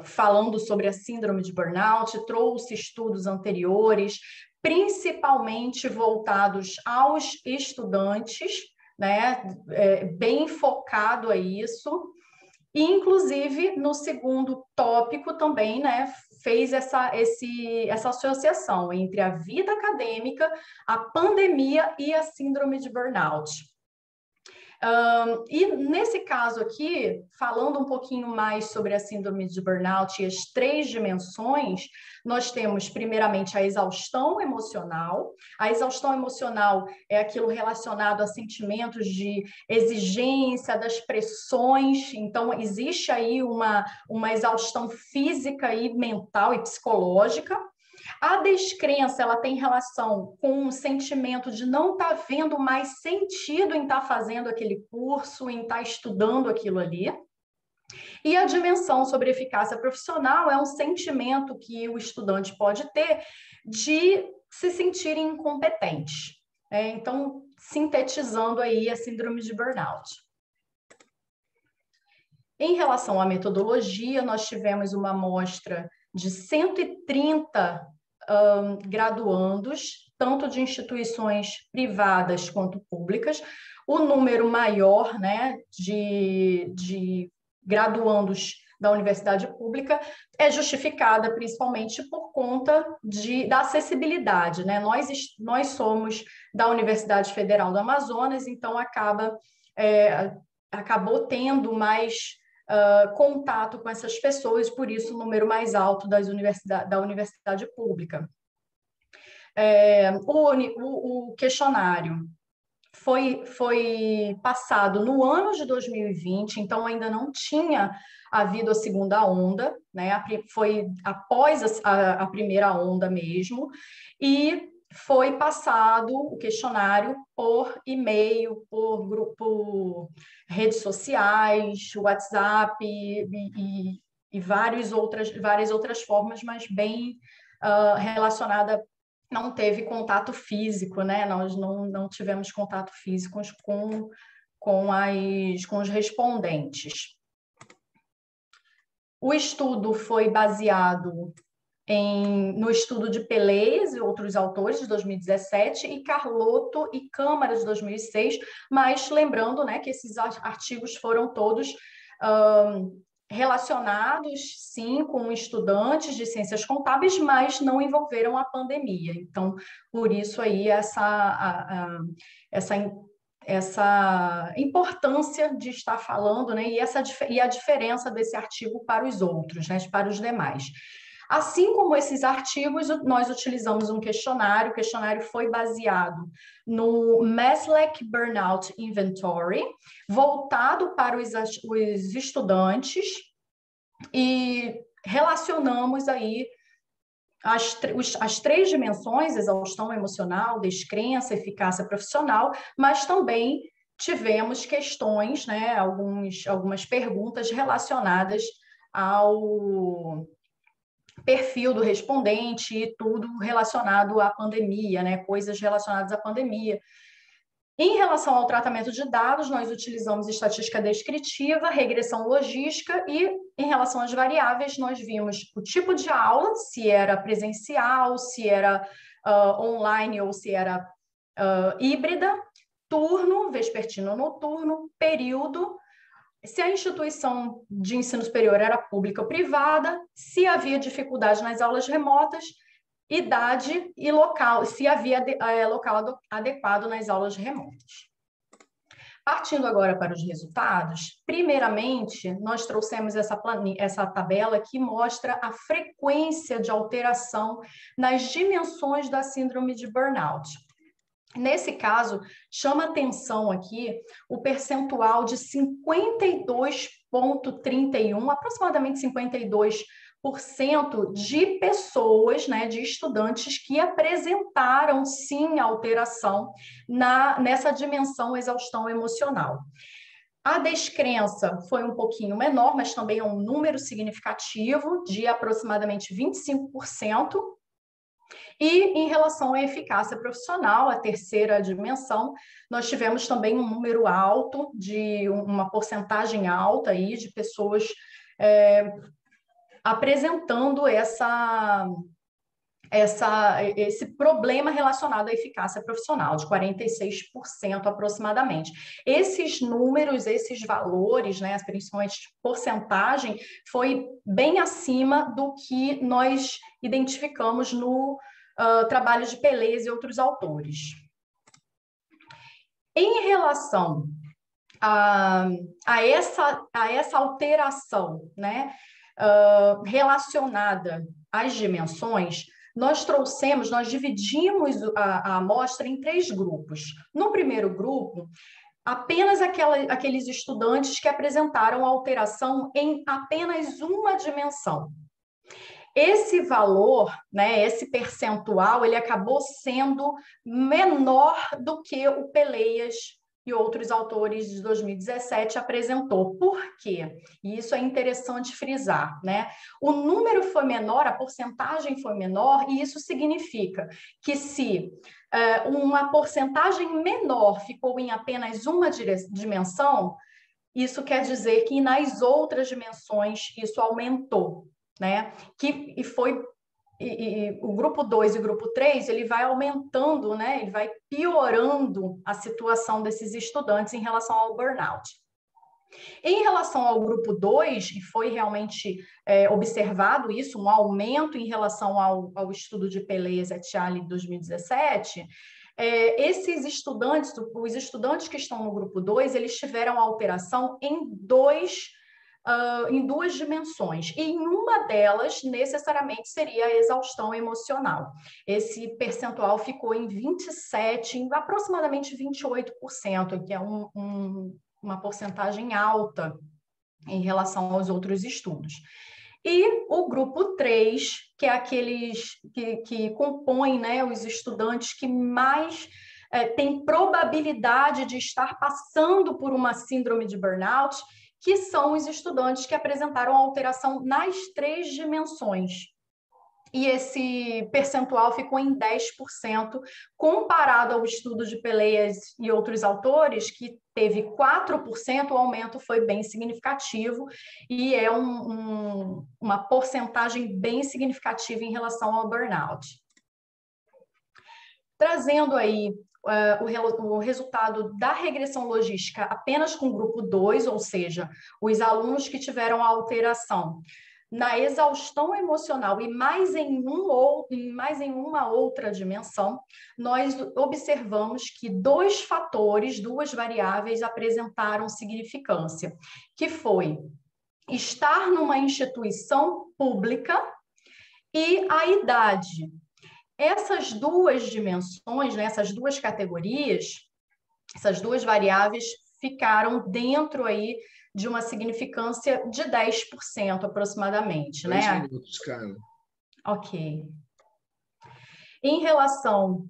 Speaker 3: falando sobre a síndrome de burnout, trouxe estudos anteriores, principalmente voltados aos estudantes, né, bem focado a isso, e inclusive no segundo tópico também, né, fez essa associação entre a vida acadêmica, a pandemia e a síndrome de burnout. E nesse caso aqui, falando um pouquinho mais sobre a síndrome de burnout e as 3 dimensões, nós temos primeiramente a exaustão emocional. A exaustão emocional é aquilo relacionado a sentimentos de exigência, das pressões. Então, existe aí uma exaustão física e mental e psicológica. A descrença, ela tem relação com o sentimento de não estar vendo mais sentido em estar fazendo aquele curso, em estar estudando aquilo ali. E a dimensão sobre eficácia profissional é um sentimento que o estudante pode ter de se sentir incompetente. Então, sintetizando aí a síndrome de burnout. Em relação à metodologia, nós tivemos uma amostra de 130 graduandos, tanto de instituições privadas quanto públicas. O número maior, né, de graduandos da universidade pública é justificada principalmente por conta da acessibilidade, né? Nós somos da Universidade Federal do Amazonas, então acabou tendo mais contato com essas pessoas, por isso o número mais alto da universidade pública. O questionário foi passado no ano de 2020, então ainda não tinha havido a segunda onda, né? Foi após a primeira onda mesmo, e foi passado o questionário por e-mail, por grupo, redes sociais, WhatsApp e várias outras formas, mas bem relacionada. Não teve contato físico, né? Nós não tivemos contato físico com os respondentes. O estudo foi baseado no estudo de Pelez e outros autores de 2017 e Carlotto e Câmara de 2006, mas lembrando, né, que esses artigos foram todos relacionados, sim, com estudantes de ciências contábeis, mas não envolveram a pandemia. Então, por isso aí essa importância de estar falando, né, e a diferença desse artigo para os outros, né, para os demais. Assim como esses artigos, nós utilizamos um questionário. O questionário foi baseado no Maslach Burnout Inventory, voltado para os estudantes, e relacionamos aí as 3 dimensões, exaustão emocional, descrença, eficácia profissional, mas também tivemos questões, né, algumas perguntas relacionadas ao perfil do respondente e tudo relacionado à pandemia, né, coisas relacionadas à pandemia. Em relação ao tratamento de dados, nós utilizamos estatística descritiva, regressão logística e, em relação às variáveis, nós vimos o tipo de aula, se era presencial, se era online ou se era híbrida, turno, vespertino, noturno, período, se a instituição de ensino superior era pública ou privada, se havia dificuldade nas aulas remotas, idade e local, se havia local adequado nas aulas remotas. Partindo agora para os resultados, primeiramente, nós trouxemos essa tabela que mostra a frequência de alteração nas dimensões da síndrome de burnout. Nesse caso, chama atenção aqui o percentual de 52,31%, aproximadamente 52%, de pessoas, né, de estudantes que apresentaram, sim, alteração nessa dimensão exaustão emocional. A descrença foi um pouquinho menor, mas também é um número significativo de aproximadamente 25%. E em relação à eficácia profissional, a terceira dimensão, nós tivemos também um número alto, de uma porcentagem alta aí de pessoas apresentando esse problema relacionado à eficácia profissional, de 46% aproximadamente. Esses números, esses valores, né, principalmente porcentagem, foi bem acima do que nós identificamos no trabalho de Pelez e outros autores. Em relação a essa alteração, né, relacionada às dimensões, nós dividimos a amostra em 3 grupos. No primeiro grupo, apenas aqueles estudantes que apresentaram alteração em apenas uma dimensão. Esse valor, né, esse percentual, ele acabou sendo menor do que o Peleias e outros autores de 2017 apresentou. Por quê? E isso é interessante frisar, né? O número foi menor, a porcentagem foi menor, e isso significa que se uma porcentagem menor ficou em apenas uma dimensão, isso quer dizer que nas outras dimensões isso aumentou, né? O grupo 2 e o grupo 3, ele vai aumentando, né? Ele vai piorando a situação desses estudantes em relação ao burnout. Em relação ao grupo 2, e foi realmente observado isso, um aumento em relação ao estudo de Pelez et al. De 2017, esses estudantes, os estudantes que estão no grupo 2, eles tiveram alteração em duas dimensões, e em uma delas, necessariamente, seria a exaustão emocional. Esse percentual ficou em 27%, aproximadamente 28%, que é uma porcentagem alta em relação aos outros estudos. E o grupo 3, que é aqueles que compõem, né, os estudantes que mais têm probabilidade de estar passando por uma síndrome de burnout, que são os estudantes que apresentaram alteração nas 3 dimensões. E esse percentual ficou em 10%, comparado ao estudo de Peleias e outros autores, que teve 4%, o aumento foi bem significativo, e é uma porcentagem bem significativa em relação ao burnout. Trazendo aí o resultado da regressão logística apenas com o grupo 2, ou seja, os alunos que tiveram alteração na exaustão emocional e mais em uma outra dimensão, nós observamos que 2 fatores, 2 variáveis apresentaram significância, que foi estar numa instituição pública e a idade. Essas 2 dimensões, né, essas 2 categorias, essas 2 variáveis ficaram dentro aí de uma significância de 10% aproximadamente,
Speaker 1: 2
Speaker 3: né?
Speaker 1: minutos, Carla.
Speaker 3: Ok. Em relação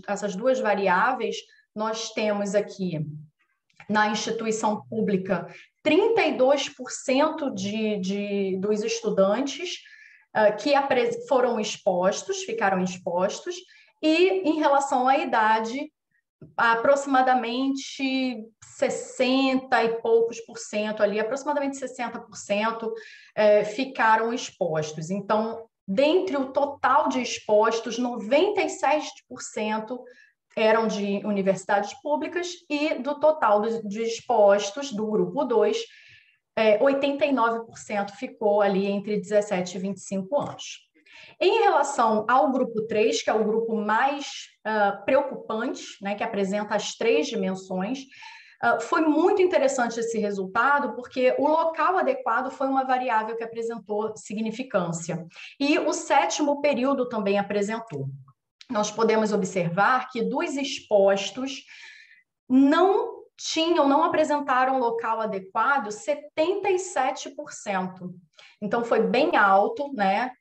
Speaker 3: essas duas variáveis, nós temos aqui, na instituição pública, 32% dos estudantes que foram expostos, ficaram expostos, e em relação à idade, aproximadamente 60 e poucos por cento ali, aproximadamente 60% ficaram expostos. Então, dentre o total de expostos, 97% eram de universidades públicas e do total de expostos do grupo 2, 89% ficou ali entre 17 e 25 anos. Em relação ao grupo 3, que é o grupo mais preocupante, né, que apresenta as 3 dimensões, foi muito interessante esse resultado, porque o local adequado foi uma variável que apresentou significância. E o 7º período também apresentou. Nós podemos observar que dos expostos não apresentaram local adequado 77%. Então, foi bem alto, né,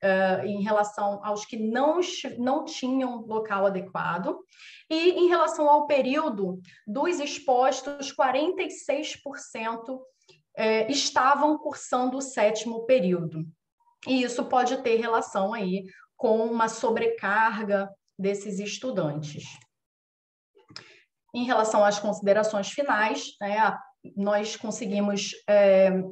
Speaker 3: em relação aos que não tinham local adequado. E em relação ao período dos expostos, 46% estavam cursando o 7º período. E isso pode ter relação aí com uma sobrecarga desses estudantes. Em relação às considerações finais, né, nós conseguimos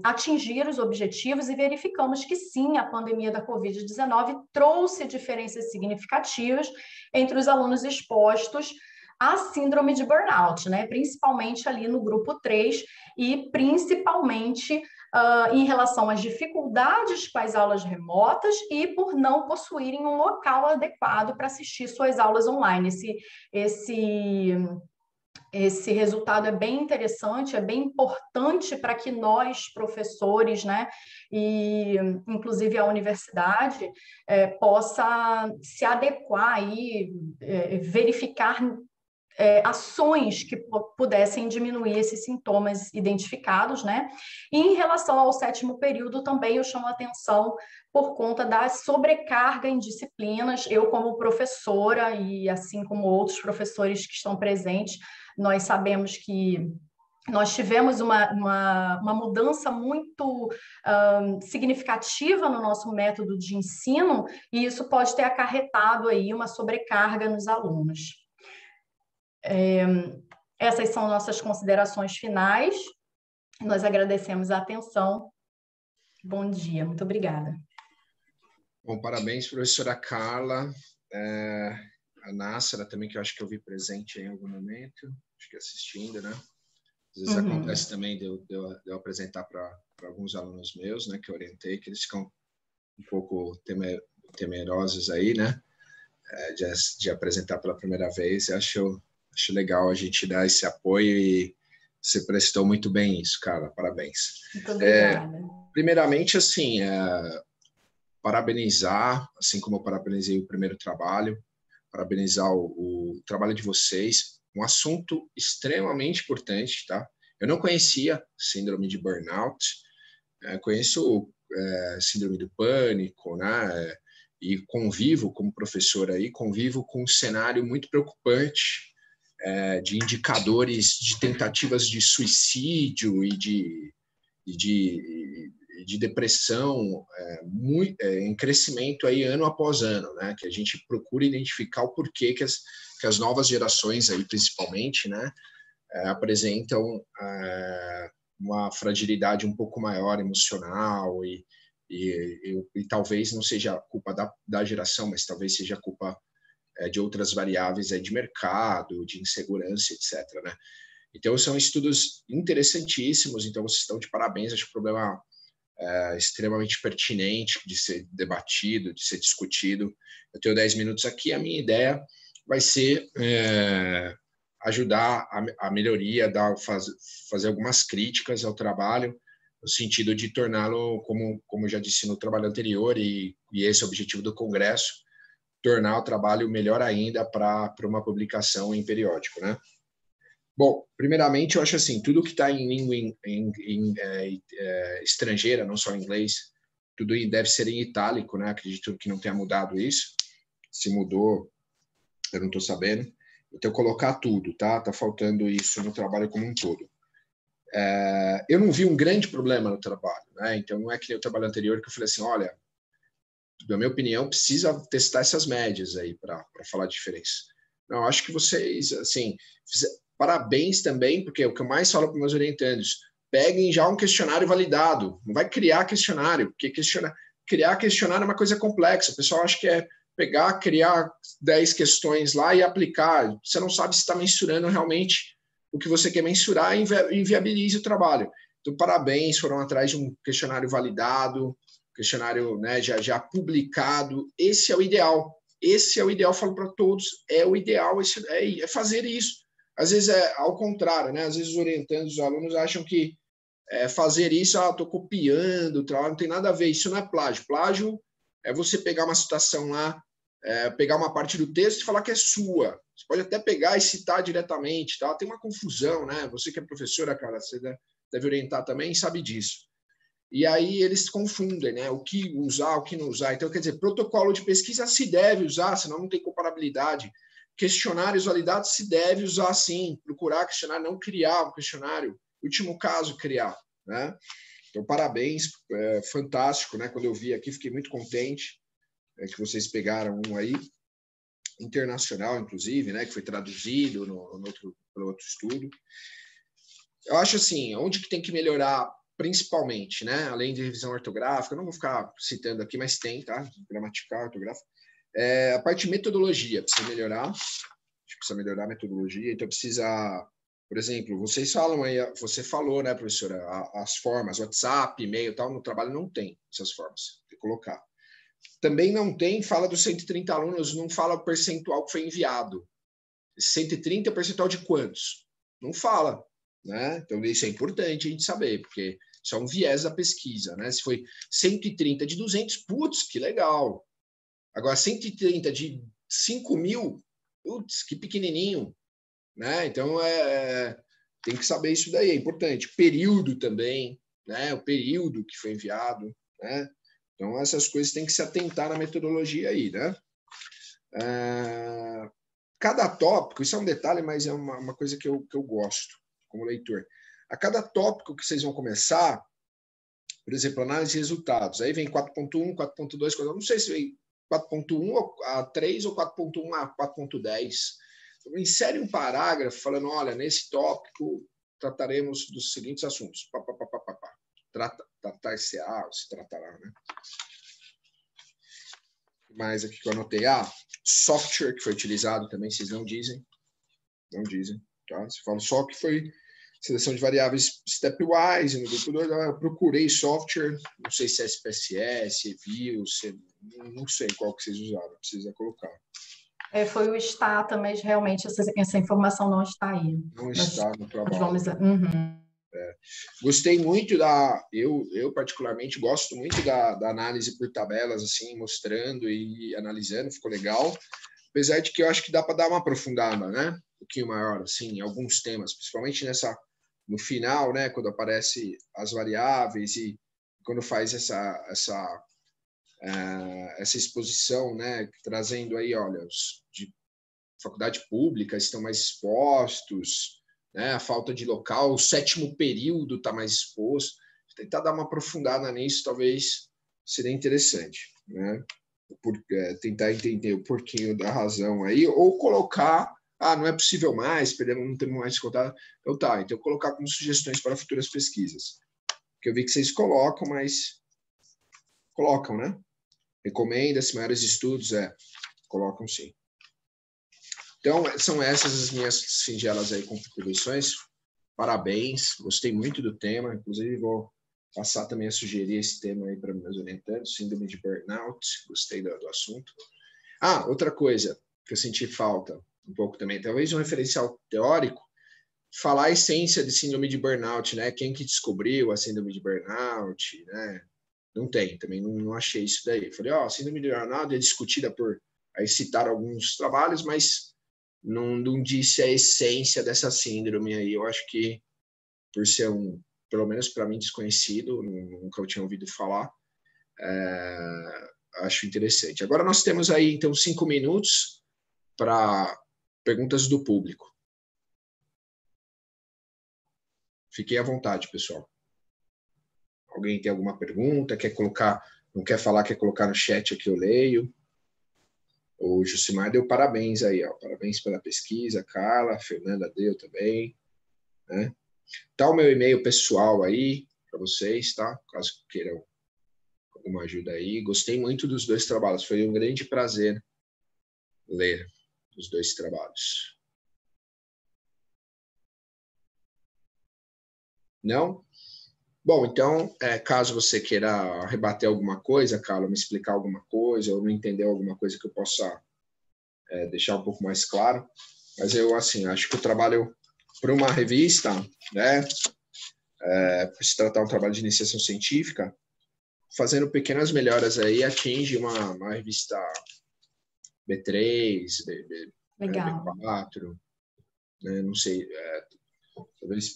Speaker 3: atingir os objetivos e verificamos que sim, a pandemia da Covid-19 trouxe diferenças significativas entre os alunos expostos à síndrome de burnout, né, principalmente ali no grupo 3 e principalmente em relação às dificuldades com as aulas remotas e por não possuírem um local adequado para assistir suas aulas online. Esse resultado é bem interessante, é bem importante para que nós, professores, né, e inclusive a universidade, possa se adequar e verificar ações que pudessem diminuir esses sintomas identificados, né? E em relação ao 7º período, também eu chamo a atenção por conta da sobrecarga em disciplinas. Eu, como professora, e assim como outros professores que estão presentes, nós sabemos que nós tivemos uma mudança muito significativa no nosso método de ensino, e isso pode ter acarretado aí uma sobrecarga nos alunos. Essas são nossas considerações finais. Nós agradecemos a atenção. Bom dia, muito obrigada.
Speaker 1: Bom, parabéns, professora Carla. A Nássera também, que eu acho que eu vi presente em algum momento, acho que assistindo, né? Às vezes acontece também de eu apresentar para alguns alunos meus, né, que eu orientei, que eles ficam um pouco temerosos aí, né, de apresentar pela primeira vez. Eu acho legal a gente dar esse apoio e você prestou muito bem isso, Carla, parabéns.
Speaker 3: Muito obrigada.
Speaker 1: Primeiramente, assim, parabenizar, assim como eu parabenizei o primeiro trabalho, parabenizar o trabalho de vocês, um assunto extremamente importante, tá? Eu não conhecia síndrome de burnout, conheço síndrome do pânico, né? E convivo como professor aí, convivo com um cenário muito preocupante de indicadores de tentativas de suicídio e de depressão em crescimento aí ano após ano, né? Que a gente procura identificar o porquê que as novas gerações aí, principalmente, né, apresentam uma fragilidade um pouco maior emocional e talvez não seja culpa da geração, mas talvez seja culpa de outras variáveis aí de mercado, de insegurança, etc., né? Então, são estudos interessantíssimos, então vocês estão de parabéns, acho que o problema extremamente pertinente de ser debatido, de ser discutido. Eu tenho 10 minutos aqui, a minha ideia vai ser ajudar a melhoria, fazer algumas críticas ao trabalho, no sentido de torná-lo, como eu já disse no trabalho anterior, e esse é o objetivo do Congresso, tornar o trabalho melhor ainda para uma publicação em periódico, né? Bom, primeiramente, eu acho assim, tudo que está em língua estrangeira, não só em inglês, tudo deve ser em itálico, né? Acredito que não tenha mudado isso. se mudou, eu não estou sabendo. Então, colocar tudo, tá? Tá faltando isso no trabalho como um todo. Eu não vi um grande problema no trabalho, né? Então, não é que nem o trabalho anterior que eu falei assim, olha, na minha opinião, precisa testar essas médias aí para falar a diferença. Não, acho que vocês, assim, parabéns também, porque o que eu mais falo para meus orientandos, peguem já um questionário validado, não vai criar questionário, porque criar questionário é uma coisa complexa, o pessoal acha que é pegar, criar 10 questões lá e aplicar, você não sabe se está mensurando realmente o que você quer mensurar e inviabiliza o trabalho. Então, parabéns, foram atrás de um questionário validado, questionário, né, já publicado, esse é o ideal. Esse é o ideal, falo para todos, é o ideal, é fazer isso. Às vezes é ao contrário, né? Às vezes os orientandos, os alunos acham que fazer isso, estou copiando, não tem nada a ver, isso não é plágio. Plágio é você pegar uma citação lá, pegar uma parte do texto e falar que é sua. Você pode até pegar e citar diretamente, tá? Tem uma confusão, né? Você que é professora, cara, você deve orientar também, sabe disso. E aí eles confundem, né? O que usar, o que não usar. Então, quer dizer, protocolo de pesquisa se deve usar, senão não tem comparabilidade. Questionários validados se deve usar, sim. Procurar questionário, não criar um questionário. Último caso, criar, né? Então, parabéns, fantástico, né? Quando eu vi aqui, fiquei muito contente que vocês pegaram um aí, internacional, inclusive, né? Que foi traduzido pelo outro estudo. Eu acho assim, onde que tem que melhorar principalmente, né? Além de revisão ortográfica, eu não vou ficar citando aqui, mas tem, tá? Gramatical, ortográfico. A parte de metodologia precisa melhorar. Acho que precisa melhorar a metodologia. Então, precisa, por exemplo, vocês falam aí, você falou, né, professora, as formas, WhatsApp, e-mail, tal, no trabalho não tem essas formas. Tem que colocar. Também não tem, fala dos 130 alunos, não fala o percentual que foi enviado. 130 é percentual de quantos? Não fala, né? Então, isso é importante a gente saber, porque isso é um viés da pesquisa, né? Se foi 130 de 200, putz, que legal. Agora, 130 de 5.000, putz, que pequenininho, né? Então, tem que saber isso daí, é importante. Período também, né? O período que foi enviado, né? Então, essas coisas tem que se atentar na metodologia aí, né? Cada tópico, isso é um detalhe, mas é uma coisa que eu gosto como leitor. A cada tópico que vocês vão começar, por exemplo, análise de resultados, aí vem 4.1, 4.2, eu não sei se vem 4.1 a 3 ou 4.1 a 4.10. Então, insere um parágrafo falando, olha, nesse tópico trataremos dos seguintes assuntos. Tratar-se-á, se tratará, né? Mais aqui que eu anotei. Software que foi utilizado também, vocês não dizem. Não dizem, tá? Se fala só que foi seleção de variáveis stepwise no grupo 2, eu procurei software, não sei se é SPSS, Views, não sei qual que vocês usaram, precisa colocar.
Speaker 3: Foi o Stata, mas realmente essa informação não está aí.
Speaker 1: Não está no trabalho.
Speaker 3: Vamos... Uhum.
Speaker 1: Gostei muito eu particularmente gosto muito da análise por tabelas, assim, mostrando e analisando, ficou legal. Apesar de que eu acho que dá para dar uma aprofundada, né? Um pouquinho maior, assim, em alguns temas, principalmente no final, né? Quando aparece as variáveis e quando faz essa exposição, né? Trazendo aí, olha, os de faculdade pública estão mais expostos, né? A falta de local, o 7º período está mais exposto. Tentar dar uma aprofundada nisso, talvez seria interessante, né? Tentar entender o porquinho da razão aí, ou colocar, não é possível mais, não temos mais contato. Então tá, então colocar como sugestões para futuras pesquisas. Que eu vi que vocês colocam, mas colocam, né? Recomenda-se maiores estudos, colocam sim. Então, são essas as minhas singelas aí contribuições. Parabéns, gostei muito do tema, inclusive vou passar também a sugerir esse tema aí para meus orientandos, síndrome de burnout, gostei do assunto. Outra coisa que eu senti falta um pouco também, talvez um referencial teórico, falar a essência de síndrome de burnout, né? Quem que descobriu a síndrome de burnout, né? Não tem, também não achei isso daí. Falei, síndrome de burnout é discutida aí citaram alguns trabalhos, mas não disse a essência dessa síndrome aí. Eu acho que, por ser pelo menos para mim, desconhecido, nunca eu tinha ouvido falar, acho interessante. Agora nós temos aí, então, 5 minutos para perguntas do público. Fiquem à vontade, pessoal. Alguém tem alguma pergunta? Quer colocar, não quer falar, quer colocar no chat aqui, eu leio. O Jucimar deu parabéns aí, ó. Parabéns pela pesquisa, Carla, a Fernanda deu também, né? Tá o meu e-mail pessoal aí para vocês, tá? Caso queiram alguma ajuda aí. Gostei muito dos 2 trabalhos, foi um grande prazer ler os 2 trabalhos. Não? Bom, então, caso você queira rebater alguma coisa, Carla, me explicar alguma coisa, ou não entender alguma coisa que eu possa deixar um pouco mais claro, mas eu, assim, acho que o trabalho para uma revista, né, se tratar um trabalho de iniciação científica, fazendo pequenas melhoras aí, atinge uma revista B3, B4, né, não sei, talvez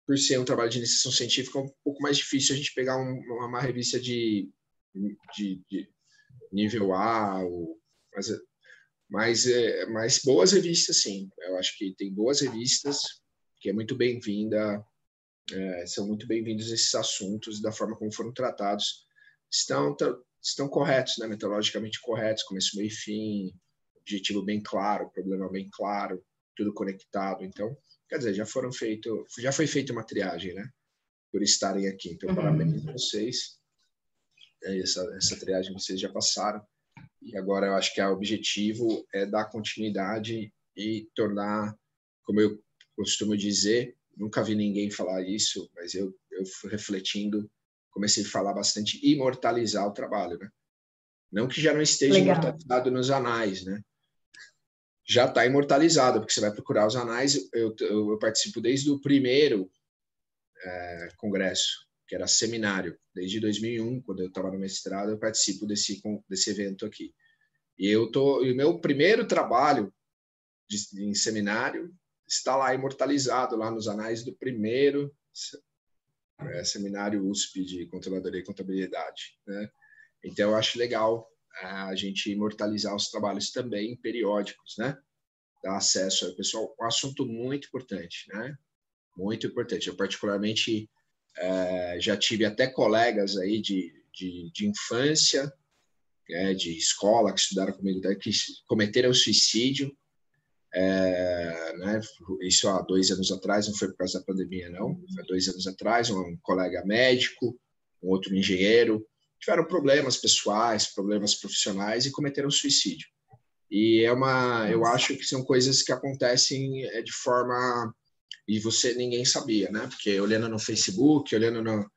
Speaker 1: por ser um trabalho de iniciação científica, é um pouco mais difícil a gente pegar uma revista de nível A, mas boas revistas, sim. Eu acho que tem boas revistas, que é muito bem-vinda, são muito bem-vindos esses assuntos, da forma como foram tratados. Estão corretos, né? Metodologicamente corretos, começo, meio e fim, objetivo bem claro, problema bem claro, tudo conectado. Então, quer dizer, já foi feita uma triagem, né? Por estarem aqui. Então, parabéns a vocês. Essa triagem vocês já passaram. E agora eu acho que o objetivo é dar continuidade e tornar, como eu costumo dizer, nunca vi ninguém falar isso, mas eu refletindo, comecei a falar bastante, imortalizar o trabalho, né? Não que já não esteja imortalizado nos anais, né? Já está imortalizado, porque você vai procurar os anais. Eu participo desde o primeiro congresso, que era seminário, desde 2001, quando eu estava no mestrado, eu participo desse evento aqui. E o meu primeiro trabalho em seminário está lá imortalizado, lá nos anais do primeiro seminário USP de Controladoria e Contabilidade, né? Então, eu acho legal a gente imortalizar os trabalhos também periódicos, né? Dar acesso ao pessoal. Um assunto muito importante, né? Muito importante. Eu, particularmente, já tive até colegas aí de infância, de escola, que estudaram comigo, que cometeram suicídio, né? Isso há 2 anos atrás, não foi por causa da pandemia, não. Foi 2 anos atrás, um colega médico, um outro engenheiro, tiveram problemas pessoais, problemas profissionais e cometeram suicídio. E eu acho que são coisas que acontecem de forma... E ninguém sabia, né? Porque olhando no Facebook, olhando no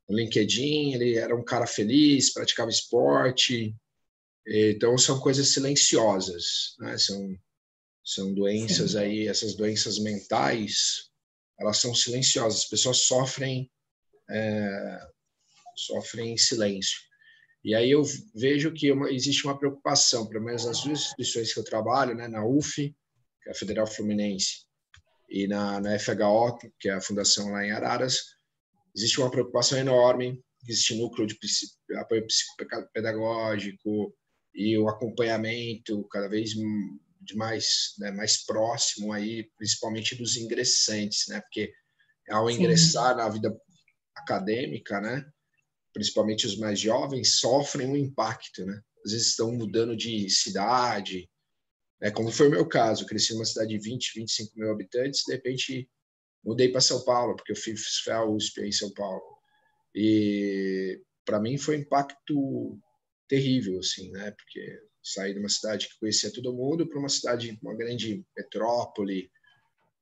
Speaker 1: LinkedIn, ele era um cara feliz, praticava esporte. Então, são coisas silenciosas, né? São doenças aí, essas doenças mentais, elas são silenciosas. As pessoas sofrem em silêncio. E aí eu vejo que existe uma preocupação, pelo menos nas 2 instituições que eu trabalho, né, na UF, que é a Federal Fluminense, e na FHO, que é a fundação lá em Araras, existe uma preocupação enorme, existe núcleo de apoio psicopedagógico e o acompanhamento cada vez mais próximo aí, principalmente dos ingressantes, né? Porque ao ingressar na vida acadêmica, né, principalmente os mais jovens, sofrem um impacto, né? Às vezes estão mudando de cidade, né? Como foi o meu caso, eu cresci numa cidade de 20, 25 mil habitantes, de repente mudei para São Paulo, porque eu fiz a USP em São Paulo. E para mim foi um impacto terrível, assim, né? Porque saí de uma cidade que conhecia todo mundo para uma grande metrópole,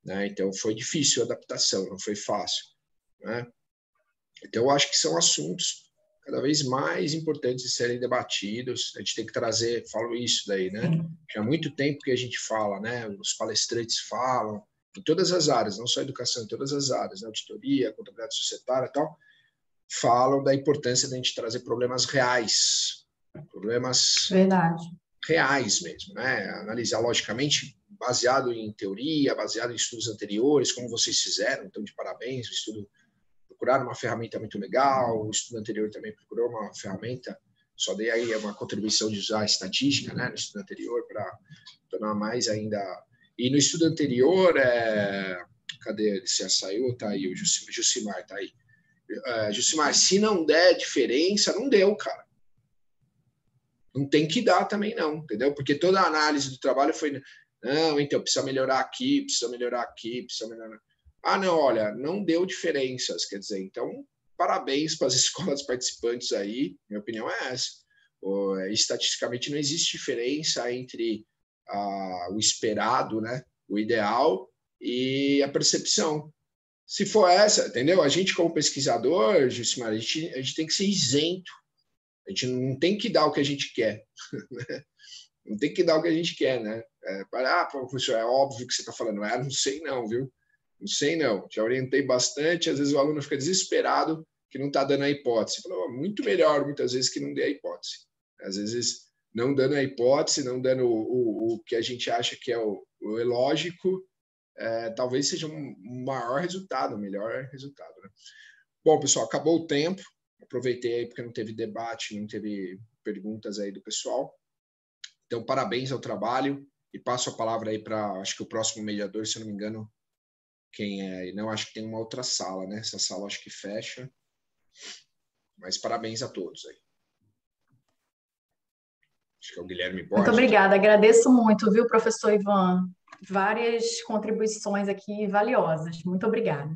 Speaker 1: né? Então foi difícil a adaptação, não foi fácil, né? Então eu acho que são assuntos cada vez mais importantes de serem debatidos. A gente tem que trazer, falo isso daí, né? Já há muito tempo que a gente fala, né? Os palestrantes falam em todas as áreas, não só educação, em todas as áreas, né? Auditoria, contabilidade societária e tal, falam da importância de a gente trazer problemas reais, problemas reais mesmo, né? Analisar logicamente, baseado em teoria, baseado em estudos anteriores, como vocês fizeram, então de parabéns, o estudo procuraram uma ferramenta muito legal, o estudo anterior também procurou uma ferramenta Só dei aí uma contribuição de usar a estatística, né, no estudo anterior para tornar mais ainda... E no estudo anterior, cadê ele? Se já saiu, tá aí, o Jucimar tá aí. Jucimar, se não der diferença, não deu, cara. Não tem que dar também não, entendeu? Porque toda a análise do trabalho foi, não, então, precisa melhorar aqui, precisa melhorar aqui, precisa melhorar... Ah, não, olha, não deu diferenças, quer dizer, então, parabéns para as escolas participantes aí, minha opinião é essa. Estatisticamente não existe diferença entre o esperado, né, o ideal, e a percepção. Se for essa, entendeu? A gente, como pesquisador, Jucimar, a gente tem que ser isento. A gente não tem que dar o que a gente quer. Não tem que dar o que a gente quer, né? Professor, é óbvio que você está falando. Não sei não, viu? Não sei não. Já orientei bastante, às vezes o aluno fica desesperado que não está dando a hipótese. Falou, muito melhor, muitas vezes, que não dê a hipótese. Às vezes, não dando a hipótese, não dando o que a gente acha que é o lógico, talvez seja um maior resultado, um melhor resultado, né? Bom, pessoal, acabou o tempo. Aproveitei aí porque não teve debate, não teve perguntas aí do pessoal. Então, parabéns ao trabalho e passo a palavra aí para, acho que o próximo mediador, se eu não me engano, quem é? Não, acho que tem uma outra sala, né? Essa sala acho que fecha. Mas parabéns a todos aí. Acho que é o Guilherme Borges.
Speaker 3: Muito obrigada, agradeço muito, viu, professor Ivan? Várias contribuições aqui valiosas. Muito obrigada.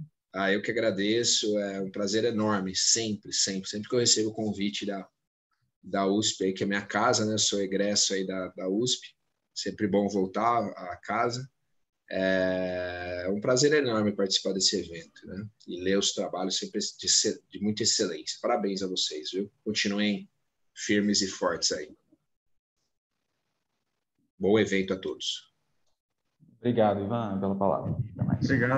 Speaker 1: Eu que agradeço, é um prazer enorme, sempre que eu recebo o convite da USP, aí, que é minha casa, né? Eu sou egresso aí da USP, sempre bom voltar à casa. É um prazer enorme participar desse evento, né? E ler os trabalhos sempre de muita excelência. Parabéns a vocês, viu? Continuem firmes e fortes aí. Bom evento a todos.
Speaker 4: Obrigado, Ivan, pela palavra. Até mais.
Speaker 2: Obrigado.